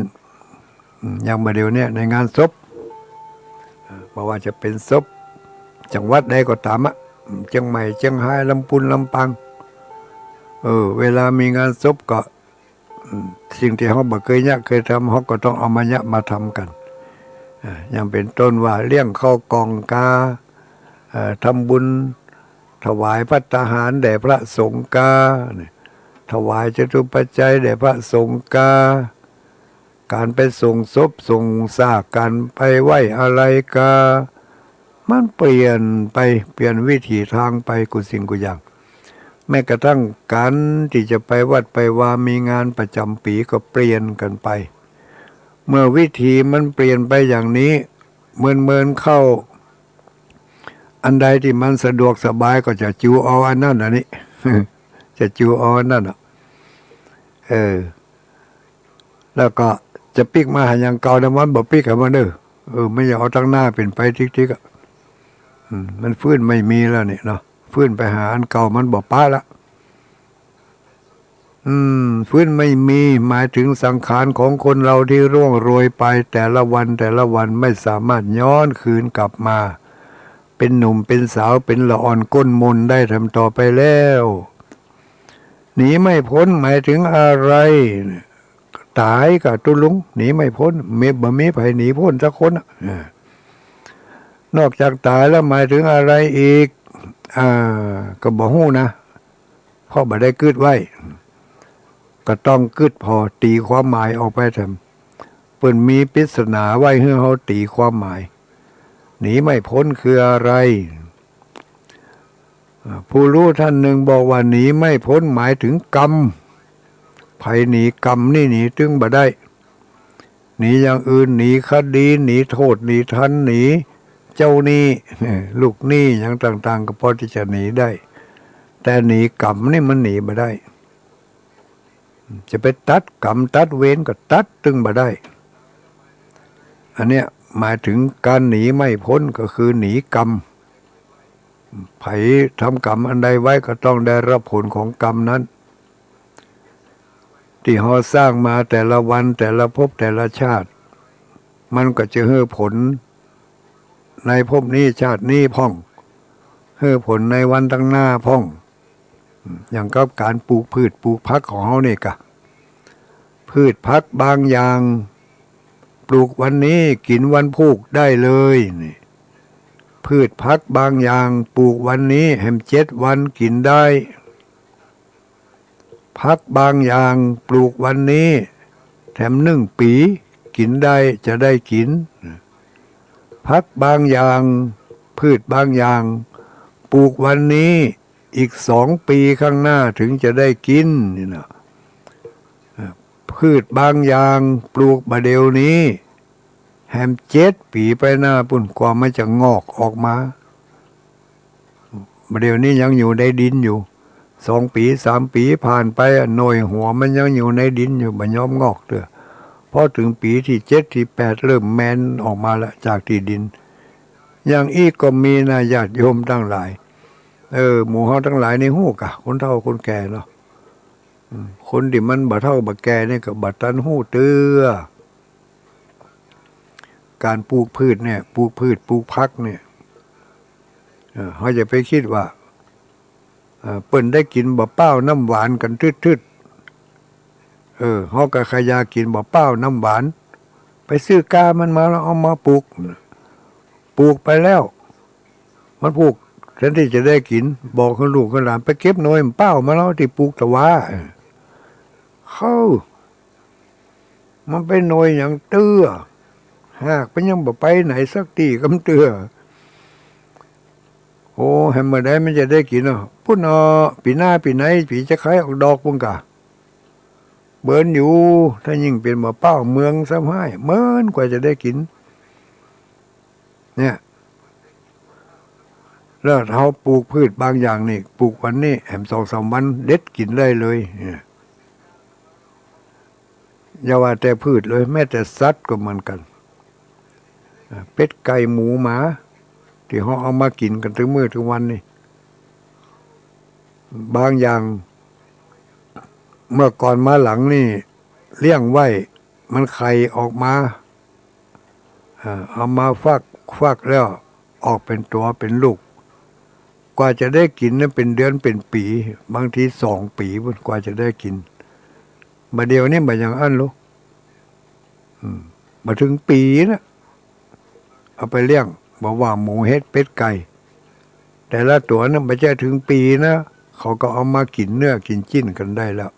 อย่างเดี๋ยวนี้ในงานศพเพราะว่าจะเป็นศพจังหวัดใดก็ตามเชียงใหม่เชียงรายลำพูนลำปางเวลามีงานศพก็สิ่งที่เขาบ่เคยทำเขาก็ต้องเอามาทำกันอย่างเป็นต้นว่าเลี้ยงข้าวกล่องกาทำบุญถวายภัตตาหารแด่พระสงฆ์กาถวายจตุปัจจัยแด่พระสงฆ์กาการไปส่งศพส่งซากการไปไหว้อะไรกามันเปลี่ยนวิถีทางไปกุสิ่งกุอย่างแม้กระทั่งการที่จะไปวัดไปวามีงานประจำปีก็เปลี่ยนกันไปเมื่อวิธีมันเปลี่ยนไปอย่างนี้เมินเข้าอันใดที่มันสะดวกสบายก็จะจูเอาอันนั้นอันนี้ จะจูเอาอันนั้นแล้วก็จะปิกมาหาอย่างเก่าแต่มันบ่ปิกกับมันไม่อยากเอาตั้งหน้าเป็นไปทิกๆมันฟื้นไม่มีแล้วนี่เนาะฟื้นไปหาอันเก่ามันบ่ป้าละฟื้นไม่มีหมายถึงสังขารของคนเราที่ร่วงโรยไปแต่ละวันไม่สามารถย้อนคืนกลับมาเป็นหนุ่มเป็นสาวเป็นละอ่อนก้นมนได้ทำต่อไปแล้วหนีไม่พ้นหมายถึงอะไรตายกับตุลุงหนีไม่พ้นบ่มีไผหนีพ้นสักคนนอกจากตายแล้วหมายถึงอะไรอีกก็บ่ฮู้นะเพราะบ่ได้กึดไว้ก็ต้องกึดพอตีความหมายออกไปทำเปิ้นมีปริศนาไว้ให้เฮาตีความหมายหนีไม่พ้นคืออะไรผู้รู้ท่านหนึ่งบอกว่าหนีไม่พ้นหมายถึงกรรมไผหนีกรรมนี่หนีตึงบ่ได้หนีอย่างอื่นหนีคดีหนีโทษหนีทันหนีเจ้าหนี้ลูกหนี้อย่างต่างๆก็พอที่จะหนีได้แต่หนีกรรมนี่มันหนีบ่ได้จะไปตัดกรรมตัดเวรก็ตัดตึงบ่ได้อันเนี้ยหมายถึงการหนีไม่พ้นก็คือหนีกรรมไผทำกรรมอันใดไว้ก็ต้องได้รับผลของกรรมนั้นที่เราสร้างมาแต่ละวันแต่ละภพแต่ละชาติมันก็จะให้ผลในภพนี้ชาตินี้พ่องให้ผลในวันตั้งหน้าพ่องอย่างกับการปลูกพืชปลูกพักของเราเนี่ยกะพืชพักบางอย่างปลูกวันนี้กินวันพุกได้เลยนี่พืชพักบางอย่างปลูกวันนี้แหม7 วันกินได้พักบางอย่างปลูกวันนี้แถม1 ปีกินได้จะได้กินพักบางอย่างพืชบางอย่างปลูกวันนี้อีก2 ปีข้างหน้าถึงจะได้กินนี่นะพืชบางอย่างปลูกมาเดี๋ยวนี้แฮม7 ปีไปหน้าปุ่นกว่ามันจะงอกออกมาเดี๋ยวนี้ยังอยู่ในดินอยู่2 ปี3 ปีผ่านไปหน่วยหัวมันยังอยู่ในดินอยู่มันยอมงอกเถอะพอถึงปีที่7ที่8เริ่มแมนออกมาแล้วจากที่ดินอย่างอีกก็มีนะญาติโยมทั้งหลายหมู่เฮาทั้งหลายในฮู้กะคนเฒ่าคนแก่เนาะคนที่มันบ่เฒ่าบ่แก่นี่ก็บ่ทันฮู้เตื้อการปลูกพืชเนี่ยปลูกพืชปลูกผักเนี่ยเขาจะไปคิดว่าเปิ้นได้กินบ่เป้าน้ำหวานกันทึดๆเขาก็ขยากินบ่เป้าน้ำหวานไปซื้อกามันมาแล้วเอามาปลูกไปแล้วมันปลูกแทนที่จะได้กินบอกให้ลูกให้หลานไปเก็บหน่อยเป้ามาแล้วที่ปลูกตะวาเข้า มันไปหน่อยอย่างเตื้อหากมันยังบ่ไปไหนสักทีกำเตื้อโอ้แฮมเมื่อใดมันจะได้กินพุ่นปีหน้าปีไหนปีจะขายออกดอกปุ่งกะเบิร์นอยู่ถ้ายิ่งเป็นมาเป้าเมืองซ้ำให้เมินกว่าจะได้กินเนี่ยแล้วเราปลูกพืชบางอย่างนี่ปลูกวันนี้แหม2-3 วันเด็ดกินได้เลยเนี่ยอย่าว่าแต่พืชเลยแม้แต่สัตว์ก็เหมือนกันเป็ดไก่หมูหมาที่เขาเอามากินกันถึงมื้อถึงวันนี่บางอย่างเมื่อก่อนมาหลังนี่เลี้ยงไว้มันไข่ออกมาเอามาฟักแล้วออกเป็นตัวเป็นลูกกว่าจะได้กินนั้นเป็นเดือนเป็นปีบางที2 ปีกว่าจะได้กินมาเดียวนี่มาอย่างอันลูกมาถึงปีนะเอาไปเลี้ยงบอกว่าหมูเฮ็ดเป็ดไก่แต่ละตัวนั้นไม่ใช่ถึงปีนะเขาก็เอามากินเนื้อกินจิ้นกันได้แล้ว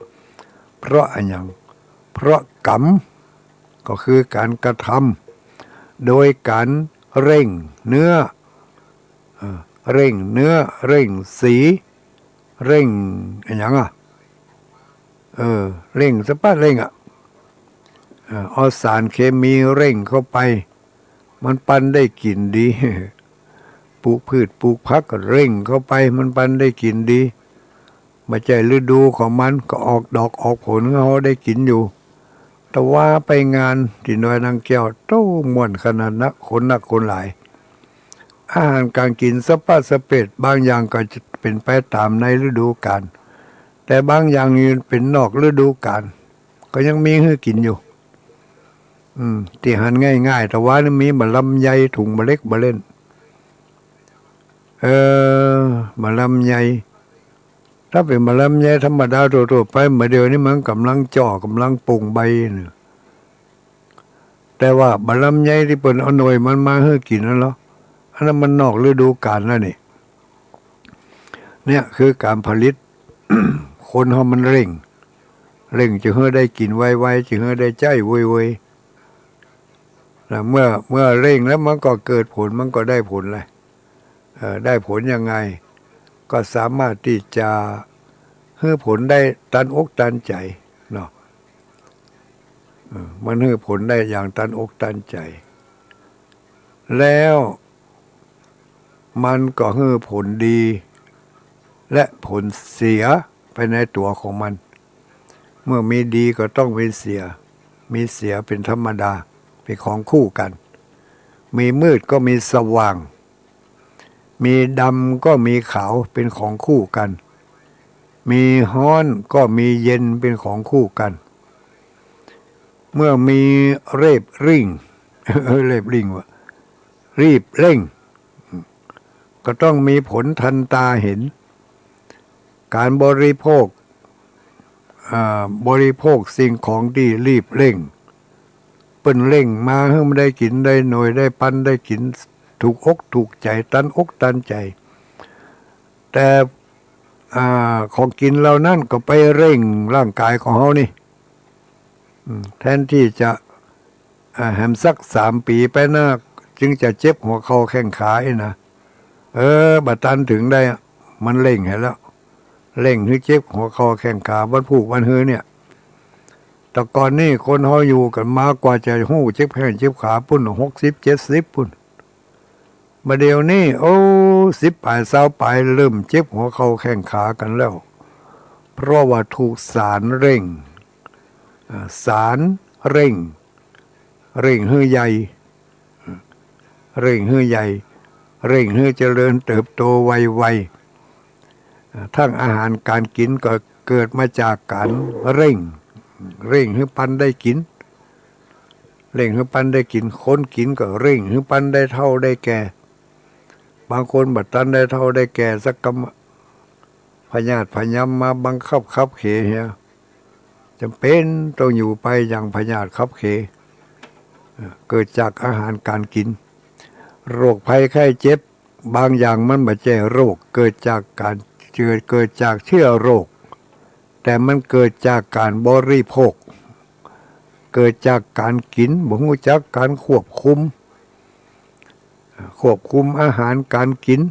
เพราะอะไรอย่างเพราะกรรมก็คือการกระทำโดยการเร่งเนื้อเร่งเนื้อเร่งสีเร่งอะไรอย่างเร่งสปาเร่งเอาสารเคมีเร่งเข้าไปมันปันได้กินดีปลูกพืชปลูกผักก็เร่งเข้าไปมันปันได้กินดีไม่ใช่ฤดูของมันก็ออกดอกออกผลเขาได้กินอยู่แต่ว่าไปงานที่น้อยนางแก้วโต้ม่วนขนาดนักคนหลายอาหารการกินสปาสเปดบางอย่างก็จะเป็นไปตามในฤดูกาลแต่บางอย่างนี่เป็นนอกฤดูกาลก็ยังมีให้กินอยู่ที่หันง่ายๆแต่ว่านี่มีมะลำไยถุงมะเล็กมะเล่นมะลำไยถ้าเป็นมะลำไยธรรมดาทั่วๆไปเมื่อเดียวนี้มันกำลังจ่อกำลังปรุงใบเนี่ยแต่ว่ามะลำไยที่เปิดเอาหน่วยมันมาให้กินนั่นเหรออันนั้นมันนอกฤดูกาลแล้วนี่เนี่ยคือการผลิต คนเขามันเร่งจะให้ได้กินไวๆจะให้ได้ใจไวๆแล้วเมื่อเร่งแล้วมันก็เกิดผลมันก็ได้ผลเลยได้ผลยังไงก็สามารถที่จะให้ผลได้ตันอกตันใจเนาะมันให้ผลได้อย่างตันอกตันใจแล้วมันก็ให้ผลดีและผลเสียไปในตัวของมันเมื่อมีดีก็ต้องมีเสียเป็นธรรมดาเป็นของคู่กันมีมืดก็มีสว่างมีดำก็มีขาวเป็นของคู่กันมีร้อนก็มีเย็นเป็นของคู่กันเมื่อมีเรีบริ่งรีบเร่งก็ต้องมีผลทันตาเห็นการบริโภคสิ่งของที่รีบเร่งเปิ้นเร่งมาให้มันได้กินได้หน่วยได้ปันได้กินถูกอกถูกใจตันอกตันใจแต่ของกินเรานั่นก็ไปเร่งร่างกายของเขานี่แทนที่จะแหมสัก3 ปีไปนะจึงจะเจ็บหัวเข่าแข้งขานะบัดตันถึงได้มันเร่งให้แล้วเร่งให้เจ็บหัวเข่าแข้งขาวันผูกวันเฮือเนี่ยแต่ก่อนนี่คนเขาอยู่กันมากกว่าจะหู้เจ็บแข้งเจ็บขาปุ่น60-70ปุ่นมาเดี๋ยวนี้10 ปลาย20 ปลายเริ่มเจ็บหัวเข่าแข้งขากันแล้วเพราะว่าถูกสารเร่งให้ใหญ่เร่งให้เจริญเติบโตไวๆทั้งอาหารการกินก็เกิดมาจากการเร่งให้ปันได้กินคนกินก็เร่งให้ปันได้เท่าได้แก่บางคนบัดตันได้เท่าได้แก่สักกำพญาติพยามมาบังคับเขเฮียจำเป็นต้องอยู่ไปอย่างพญาติคับเขเกิดจากอาหารการกินโรคภัยไข้เจ็บบางอย่างมันไม่ใช่โรคเกิดจากเชื้อโรคแต่มันเกิดจากการบริโภค เกิดจากการกินบ่รู้จักการควบคุมอาหารการกิน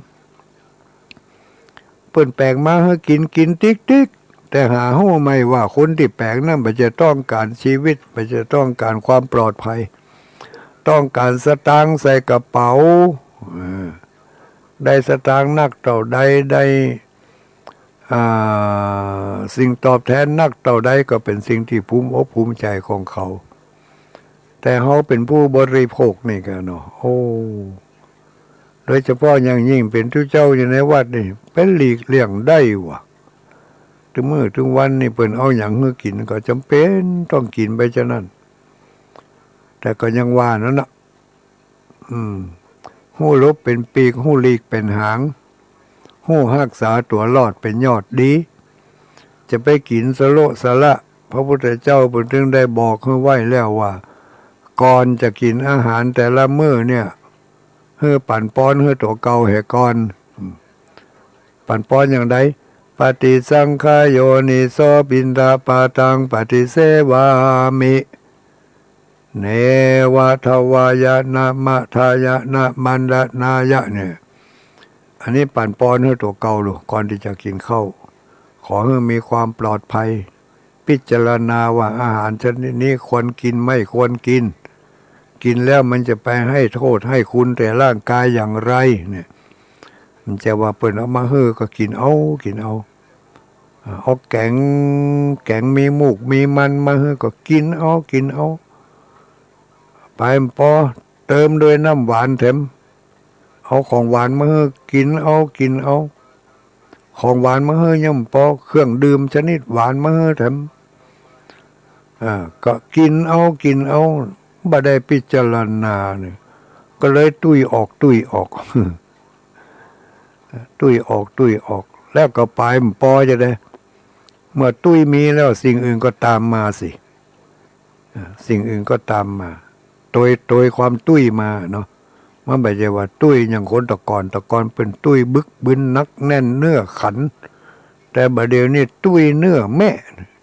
เปิ้นแปลงมาให้กินติ๊กแต่หารู้ไหมว่าคนที่แปลงนั้นมันจะต้องการชีวิตมันจะต้องการความปลอดภัยต้องการสตางค์ใส่กระเป๋าได้สตางค์นักเท่าใดได้สิ่งตอบแทนนักเท่าใดก็เป็นสิ่งที่ภูมิอกภูมิใจของเขาแต่เขาเป็นผู้บริโภคนี่กันเนาะโอ้โดยเฉพาะอย่างยิ่งเป็นทุเจ้าอยู่ในวัดนี่เป็นหลีกเลี่ยงได้วะถึงมื้อถึงวันนี่เปิ้นเอาหยังให้กินก็จำเป็นต้องกินไปฉะนั้นแต่ก็ยังว่านั่นน่ะหู้ลบเป็นปีกหู้หลีกเป็นหางหู้รักษาตัวรอดเป็นยอดดีจะไปกินสโลสละพระพุทธเจ้าเพิ่นถึงได้บอกให้ไว้แล้วว่าก่อนจะกินอาหารแต่ละมื้อเนี่ยเฮือปั่นป้อนเฮือตัวเก่าให้ก่อนปั่นป้อนอย่างใดปฏิสังขายโยนิโสปินดาปาตังปฏิเสวามิเนวะทวายะนะมะทายะนะมันละนายะเนี่ยอันนี้ปั่นป้อนให้ตัวเก่าลูกก่อนที่จะกินข้าวขอให้มีความปลอดภัยพิจารณาว่าอาหารชนิดนี้ควรกินไม่ควรกินแล้วมันจะไปให้โทษให้คุณแต่ร่างกายอย่างไรเนี่ยมันจะว่าเปิ้นเอามาเฮ้อก็กินเอาแกงมีมูกมีมันมาเฮ้อก็กินเอาไปพอเติมด้วยน้ำหวานเถมเอาของหวานมาเฮ้อกินเอาของหวานมาเฮ้อย่ำพอเครื่องดื่มชนิดหวานมาเฮ้อเถมก็กินเอาบ่ได้พิจารณาเนี่ยก็เลยตุ้ยออกตุ้ยออกแล้วก็ไปมันปอจะได้เมื่อตุ้ยมีแล้วสิ่งอื่นก็ตามมาสิสิ่งอื่นก็ตามมาโดยความตุ้ยมาเนาะมันไม่ใช่ว่าตุ้ยอย่างคนตะกอนเป็นตุ้ยบึกบึนนักแน่นเนื้อขันแต่บัดเดี๋ยวนี้ตุ้ยเนื้อแม่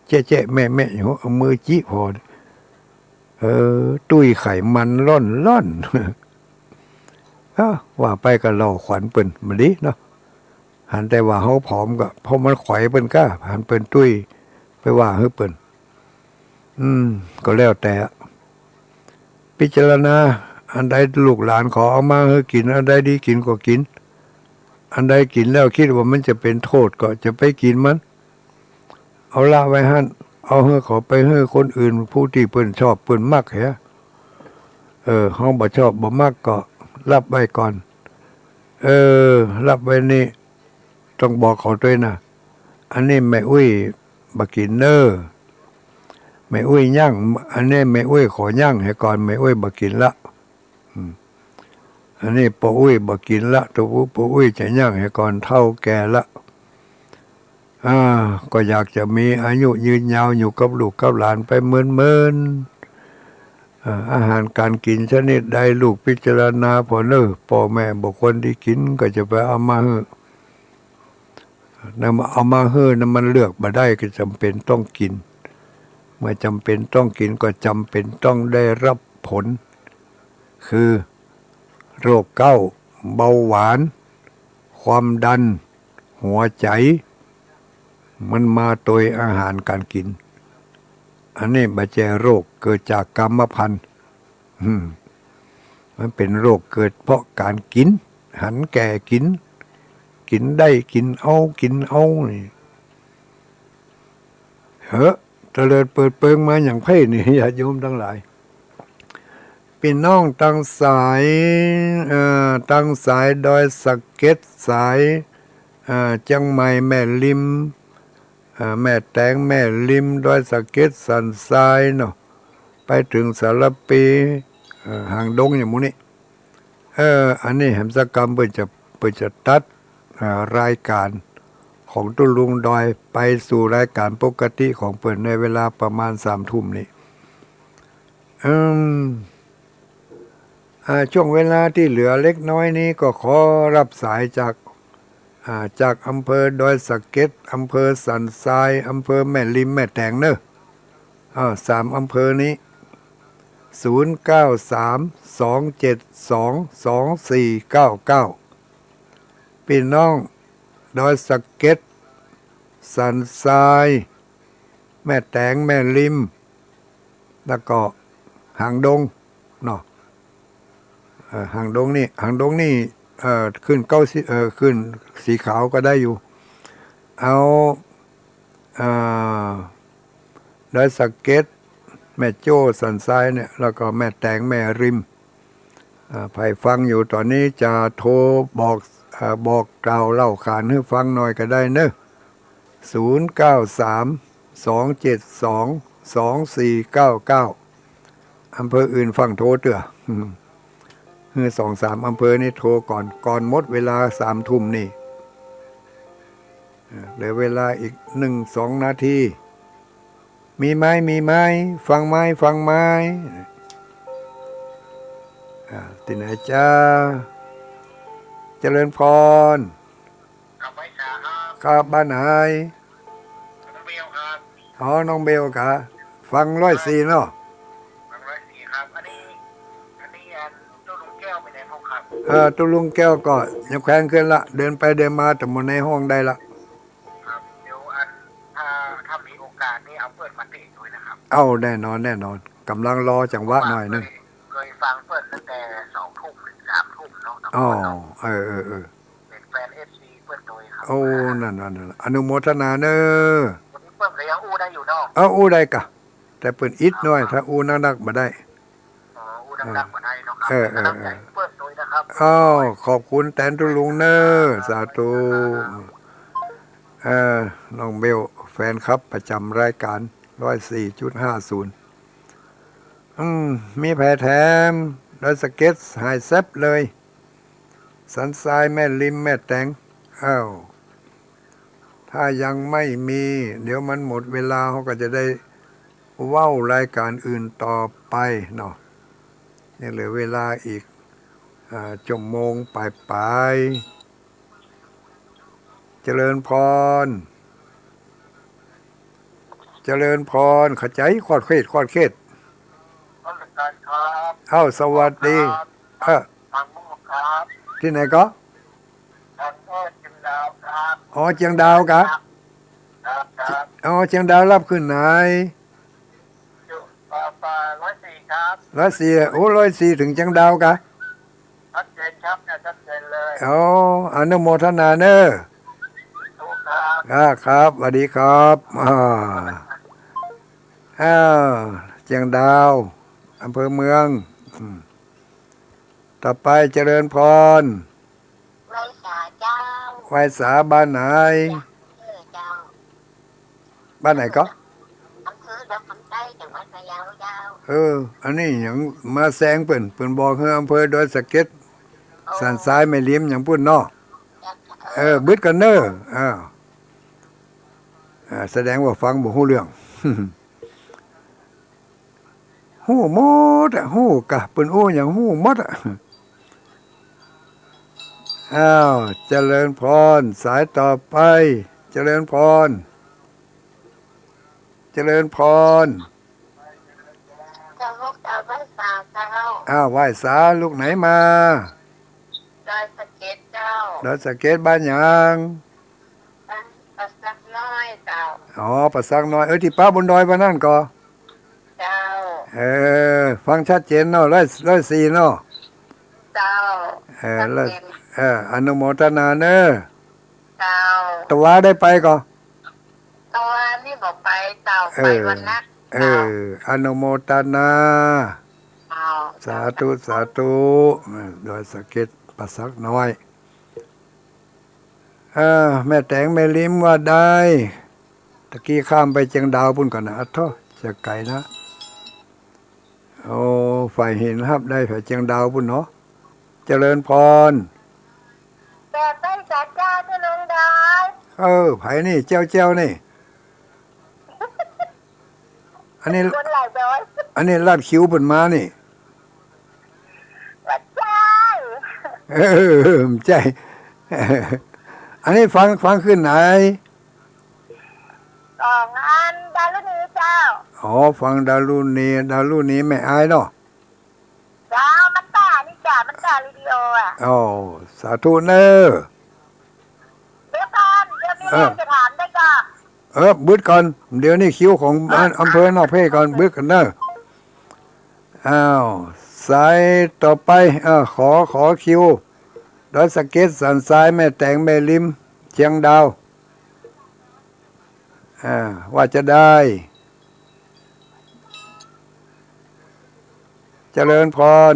แจ๊ะแม่เอามือจี้พอตุ้ยไขมันร่อนว่าไปก็เล่าขวัญเปิ้นมาดิเนาะหันแต่ว่าเฮาผอมก็เพราะมันไขว่เปิ้นก้าหันเปิ้นตุ้ยไปว่าเฮาเปิ้นก็แล้วแต่พิจารณาอันใดลูกหลานขอเอามาให้กินอันใดดีกินก็กินอันใดกินแล้วคิดว่ามันจะเป็นโทษก็จะไปกินมันเอาละไว้หั่นเอาให้เขาไปให้คนอื่นผู้ที่เปิ้นชอบเปิ้นมักแฮะเฮาบ่ชอบบ่มักก็รับไว้ก่อนรับไว้นี่ต้องบอกเขาด้วยนะอันนี้แม่อุ้ยบ่กินเด้อแม่อุ้ยย่างอันนี้แม่อุ้ยขอย่างให้ก่อนแม่อุ้ยบ่กินละอันนี้ปู่อุ้ยบ่กินละตัวปู่อุ้ยจะย่างให้ก่อนเฒ่าแก่ละก็อยากจะมีอายุยืนยาวอยู่กับลูกกับหลานไปเมินอาหารการกินชนิดใดลูกพิจารณาพอพ่อแม่บอกคนที่กินก็จะไปเอามาเฮ้อนำเอามาเฮ้อนั้นมันเลือกมาได้ก็จำเป็นต้องกินเมื่อจำเป็นต้องกินก็จำเป็นต้องได้รับผลคือโรคเก้าเบาหวานความดันหัวใจมันมาโดยอาหารการกินอันนี้บาดเจ็บโรคเกิดจากกรรมพันธุ์มันเป็นโรคเกิดเพราะการกินหันแก่กินได้กินเอานี่เตลิดเปิดเปิงมาอย่างไพ่นี่ญาติโยมทั้งหลายพี่น้องตั้งสายดอยสะเก็ดสายเชียงใหม่แม่ริมแม่แตงแม่ริมดอยสะเก็ดสันทรายเนาะไปถึงสารปีหางดงอย่างมู้นี่อันนี้แหมสกรรมเปิดจะตัดรายการของตุลุงดอยไปสู่รายการปกติของเปิดในเวลาประมาณ3 ทุ่มนี้ช่วงเวลาที่เหลือเล็กน้อยนี้ก็ขอรับสายจากอำเภอดอยสะเก็ดอำเภอสันทรายอำเภอแม่ริมแม่แตงเนอะ3 อำเภอนี้ 0932722499พี่น้องดอยสะเก็ดสันทรายแม่แตงแม่ริมแล้วก็หางดงเนาะหางดงนี่ขึ้นขึ้นสีขาวก็ได้อยู่เอาดอยสะเก็ดแม่โจ้สันทรายเนี่ยแล้วก็แม่แตงแม่ริมใครฟังอยู่ตอนนี้จะโทรบอกกล่าวเล่าขานให้ฟังหน่อยก็ได้เนอะ0932722499อำเภออื่นฟังโทรเตื้อ2-3อำเภอนี่โทรก่อนหมดเวลา3 ทุ่มนี่เหลือเวลาอีก1-2 นาทีมีไหมฟังไหมที่ไหนจ้าเจริญพรครับไว้ขาครับครับบ้านไหนน้องเบลครับน้องเบลกะฟัง104เนาะฟัง104ครับอันนี้ตัวลุงแก้วไปไหนห้องครับตัวลุงแก้วก็ยังแขวนขึ้นละเดินไปเดินมาแต่หมดในห้องได้ละครับเดี๋ยวถ้ามีโอกาสนี่เอาเปิดมาเตะด้วยนะครับแน่นอนกำลังรอจังหวะหน่อยนึงเคยฟังเปิดตั้งแต่2 ทุ่มถึง3 ทุ่มเนาะเป็นแฟนFCเปิดโดยครับนั่นอนุโมทนาเนอะวันนี้เปิดก็ยังอู้ได้อยู่เนาะอู้ได้กะแต่เปิดอิดหน่อยถ้าอู้นักมาได้อู้ดังๆมาได้เนาะครับตั้งใจเปิดโดยนะครับขอบคุณแตนตุลุงเนอะสาธุน้องเบลแฟนครับประจำรายการ104.50มีแผลแถมดอยสะเก็ดหายแซบเลยสันทรายแม่ริมแม่แตงถ้ายังไม่มีเดี๋ยวมันหมดเวลาเขาก็จะได้เว้ารายการอื่นต่อไปเนาะยังเหลือเวลาอีกชั่วโมงปลายเจริญพรเข้าใจขอดเขตสวัสดีทางมุกครับที่ไหนก็ทางเชียงดาวครับเชียงดาวกะเชียงดาวรับขึ้นไหนอยู่104ครับ104ถึงเชียงดาวกะชัดเจนครับชัดเจนเลยอนุโมทนาเนอะครับสวัสดีครับเชียงดาวอำเภอเมืองต่อไปเจริญพรไว้สาเจ้าไว้สาบ้านไหนบ้านไหนก็อำเภอดอกคำใต้จังหวัดพะเยาเจ้าอันนี้อย่างมาแซงเปิ่นบอกอำเภอดอยสะเก็ดสันทรายไม่เลี้ยมอย่างพูดเนาะบึดกันเนอะแสดงว่าฟังบ่ฮู้เรื่องฮู้หมดฮู้กะเปิ้นโอ้หยังฮู้หมดเจริญพรสายต่อไปเจริญพรไหว้สาลูกไหนมาดอยสะเก็ดเจ้าดอยสะเก็ดบ้านหยังปะสักน้อยเจ้าปะสักน้อยที่ป้าบนดอยบ้านนั่นก็เจ้าฟังชัดเจนเนาะ104เนาะเจ้าอนุโมทนาเนอะเจ้าตัวได้ไปก็ตัวนี่บอกไปเจ้าไปวันนักอนุโมทนาสาธุโดยสะเก็ดปะสักน้อยแม่แตงแม่ลิ้มว่าได้ตะกี้ข้ามไปเชียงดาวพุ่นก่อนนะท้อจะไกลนะฝ่ายเห็นครับได้ฝ่ายเชียงดาวพุ่นเนาะเจริญพรแต่ได้จัดจ้าที่ลงดอยไผ่นี่เจ้านี่อันนี้ลาดคิ้วพุ่นมานี่ใจอันนี้ฟังขึ้นไหน2 อันดารุณีเจ้าฟังดารุณีไม่อายเนาะ จ้ามันตานี่จ้ามันตาวิดีโออ่ะ อ๋อสาธุเนอ เดี๋ยวก่อนเดี๋ยวมีเรื่องจะถามได้ก่อน บึดก่อนเดี๋ยวนี้คิวของอำเภอนอกเพก่อนบึดกันเนออ้าวสายต่อไปขอคิวดอยสะเก็ดสันทรายแม่แตงแม่ริมเชียงดาวว่าจะได้เจริญพร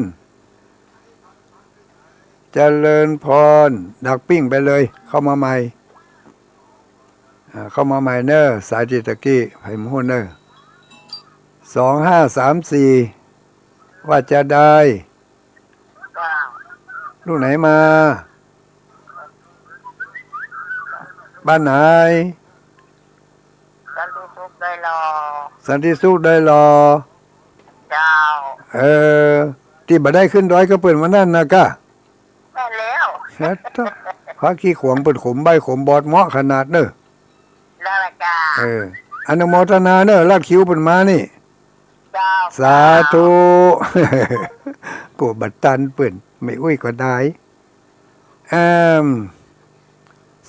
ดักปิ้งไปเลยเข้ามาใหม่เนอสายติตะกี้ไผ่มูเนอ2534ว่าจะได้ลูกไหนมาบ้านไหนสันติสุขได้รอ สันติสุขได้รอ เจ้า ที่บ่ได้ขึ้นดอยก็เปิดมานั่นนะกะ แม่แล้ว เฮ็ดพระขี้ขวงเปิดขมใบขมบอดเหมาะขนาดเนอ แล้วละจ้า อนุโมทนาเนอลาดคิวเปิ่นมานี่ เจ้า สาธุ กูบัดตันเปิ่นไม่อุ้ยก็ได้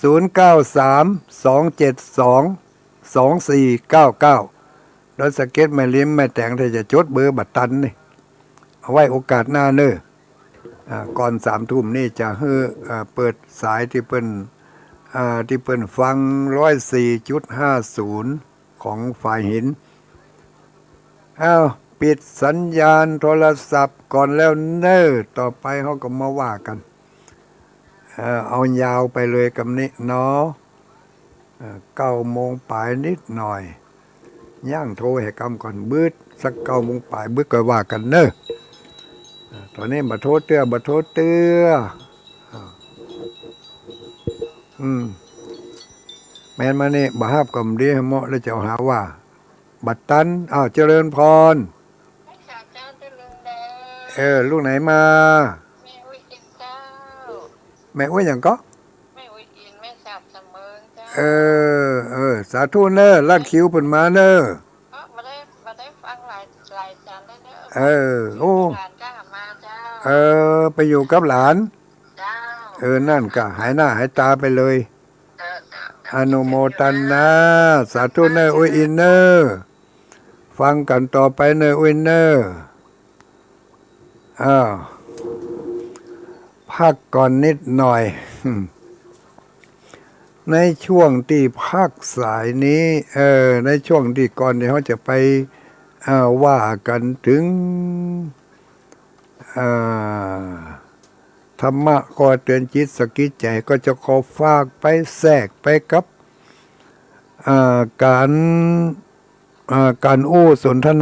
0932722499ดอยสะเก็ดแม่ลิ้มแม่แตงถ้าจะจดเบอร์บัดตันนี่เอาไว้โอกาสหน้าเนอก่อน3 ทุ่มนี่จะเปิดสายที่เปิ้นฟัง 104.50 ของฝ่ายหินปิดสัญญาณโทรศัพท์ก่อนแล้วเนอต่อไปเขาก็มาว่ากันเอายาวไปเลยกับนี้เนาะ9 โมงปลายนิดหน่อยย่างโทรให้กำก่อนบืดสัก9 โมงปลายบืดก็ว่ากันเนอตอนนี้บัดโทษเตื้อแม่นมานี่บ่ฮับกับดีเหมาะแล้วจะหาว่าบัดตันเจริญพรลูกไหนมาแม่อุ้ยกินเจ้า แม่อุ้ยหยังก็แม่อุ้ยกินแม่สาบเสมอเจ้าสาธุเนอลาดคิวเพิ่นมาเนอมาได้ฟังหลายจานได้เนโอ้หลานก็มาเจ้าไปอยู่กับหลานเจ้านั่นก็หายหน้าหายตาไปเลยอนุโมทนาสาธุเนออุ้ยอินเนอฟังกันต่อไปเนออุ้ยเนอพักก่อนนิดหน่อย ในช่วงที่พักสายนี้ในช่วงที่ก่อนที่เขาจะไปว่ากันถึงธรรมะก็เตือนจิตสกิจใจก็จะขอฝากไปแทรกไปกับการอู้สนทนา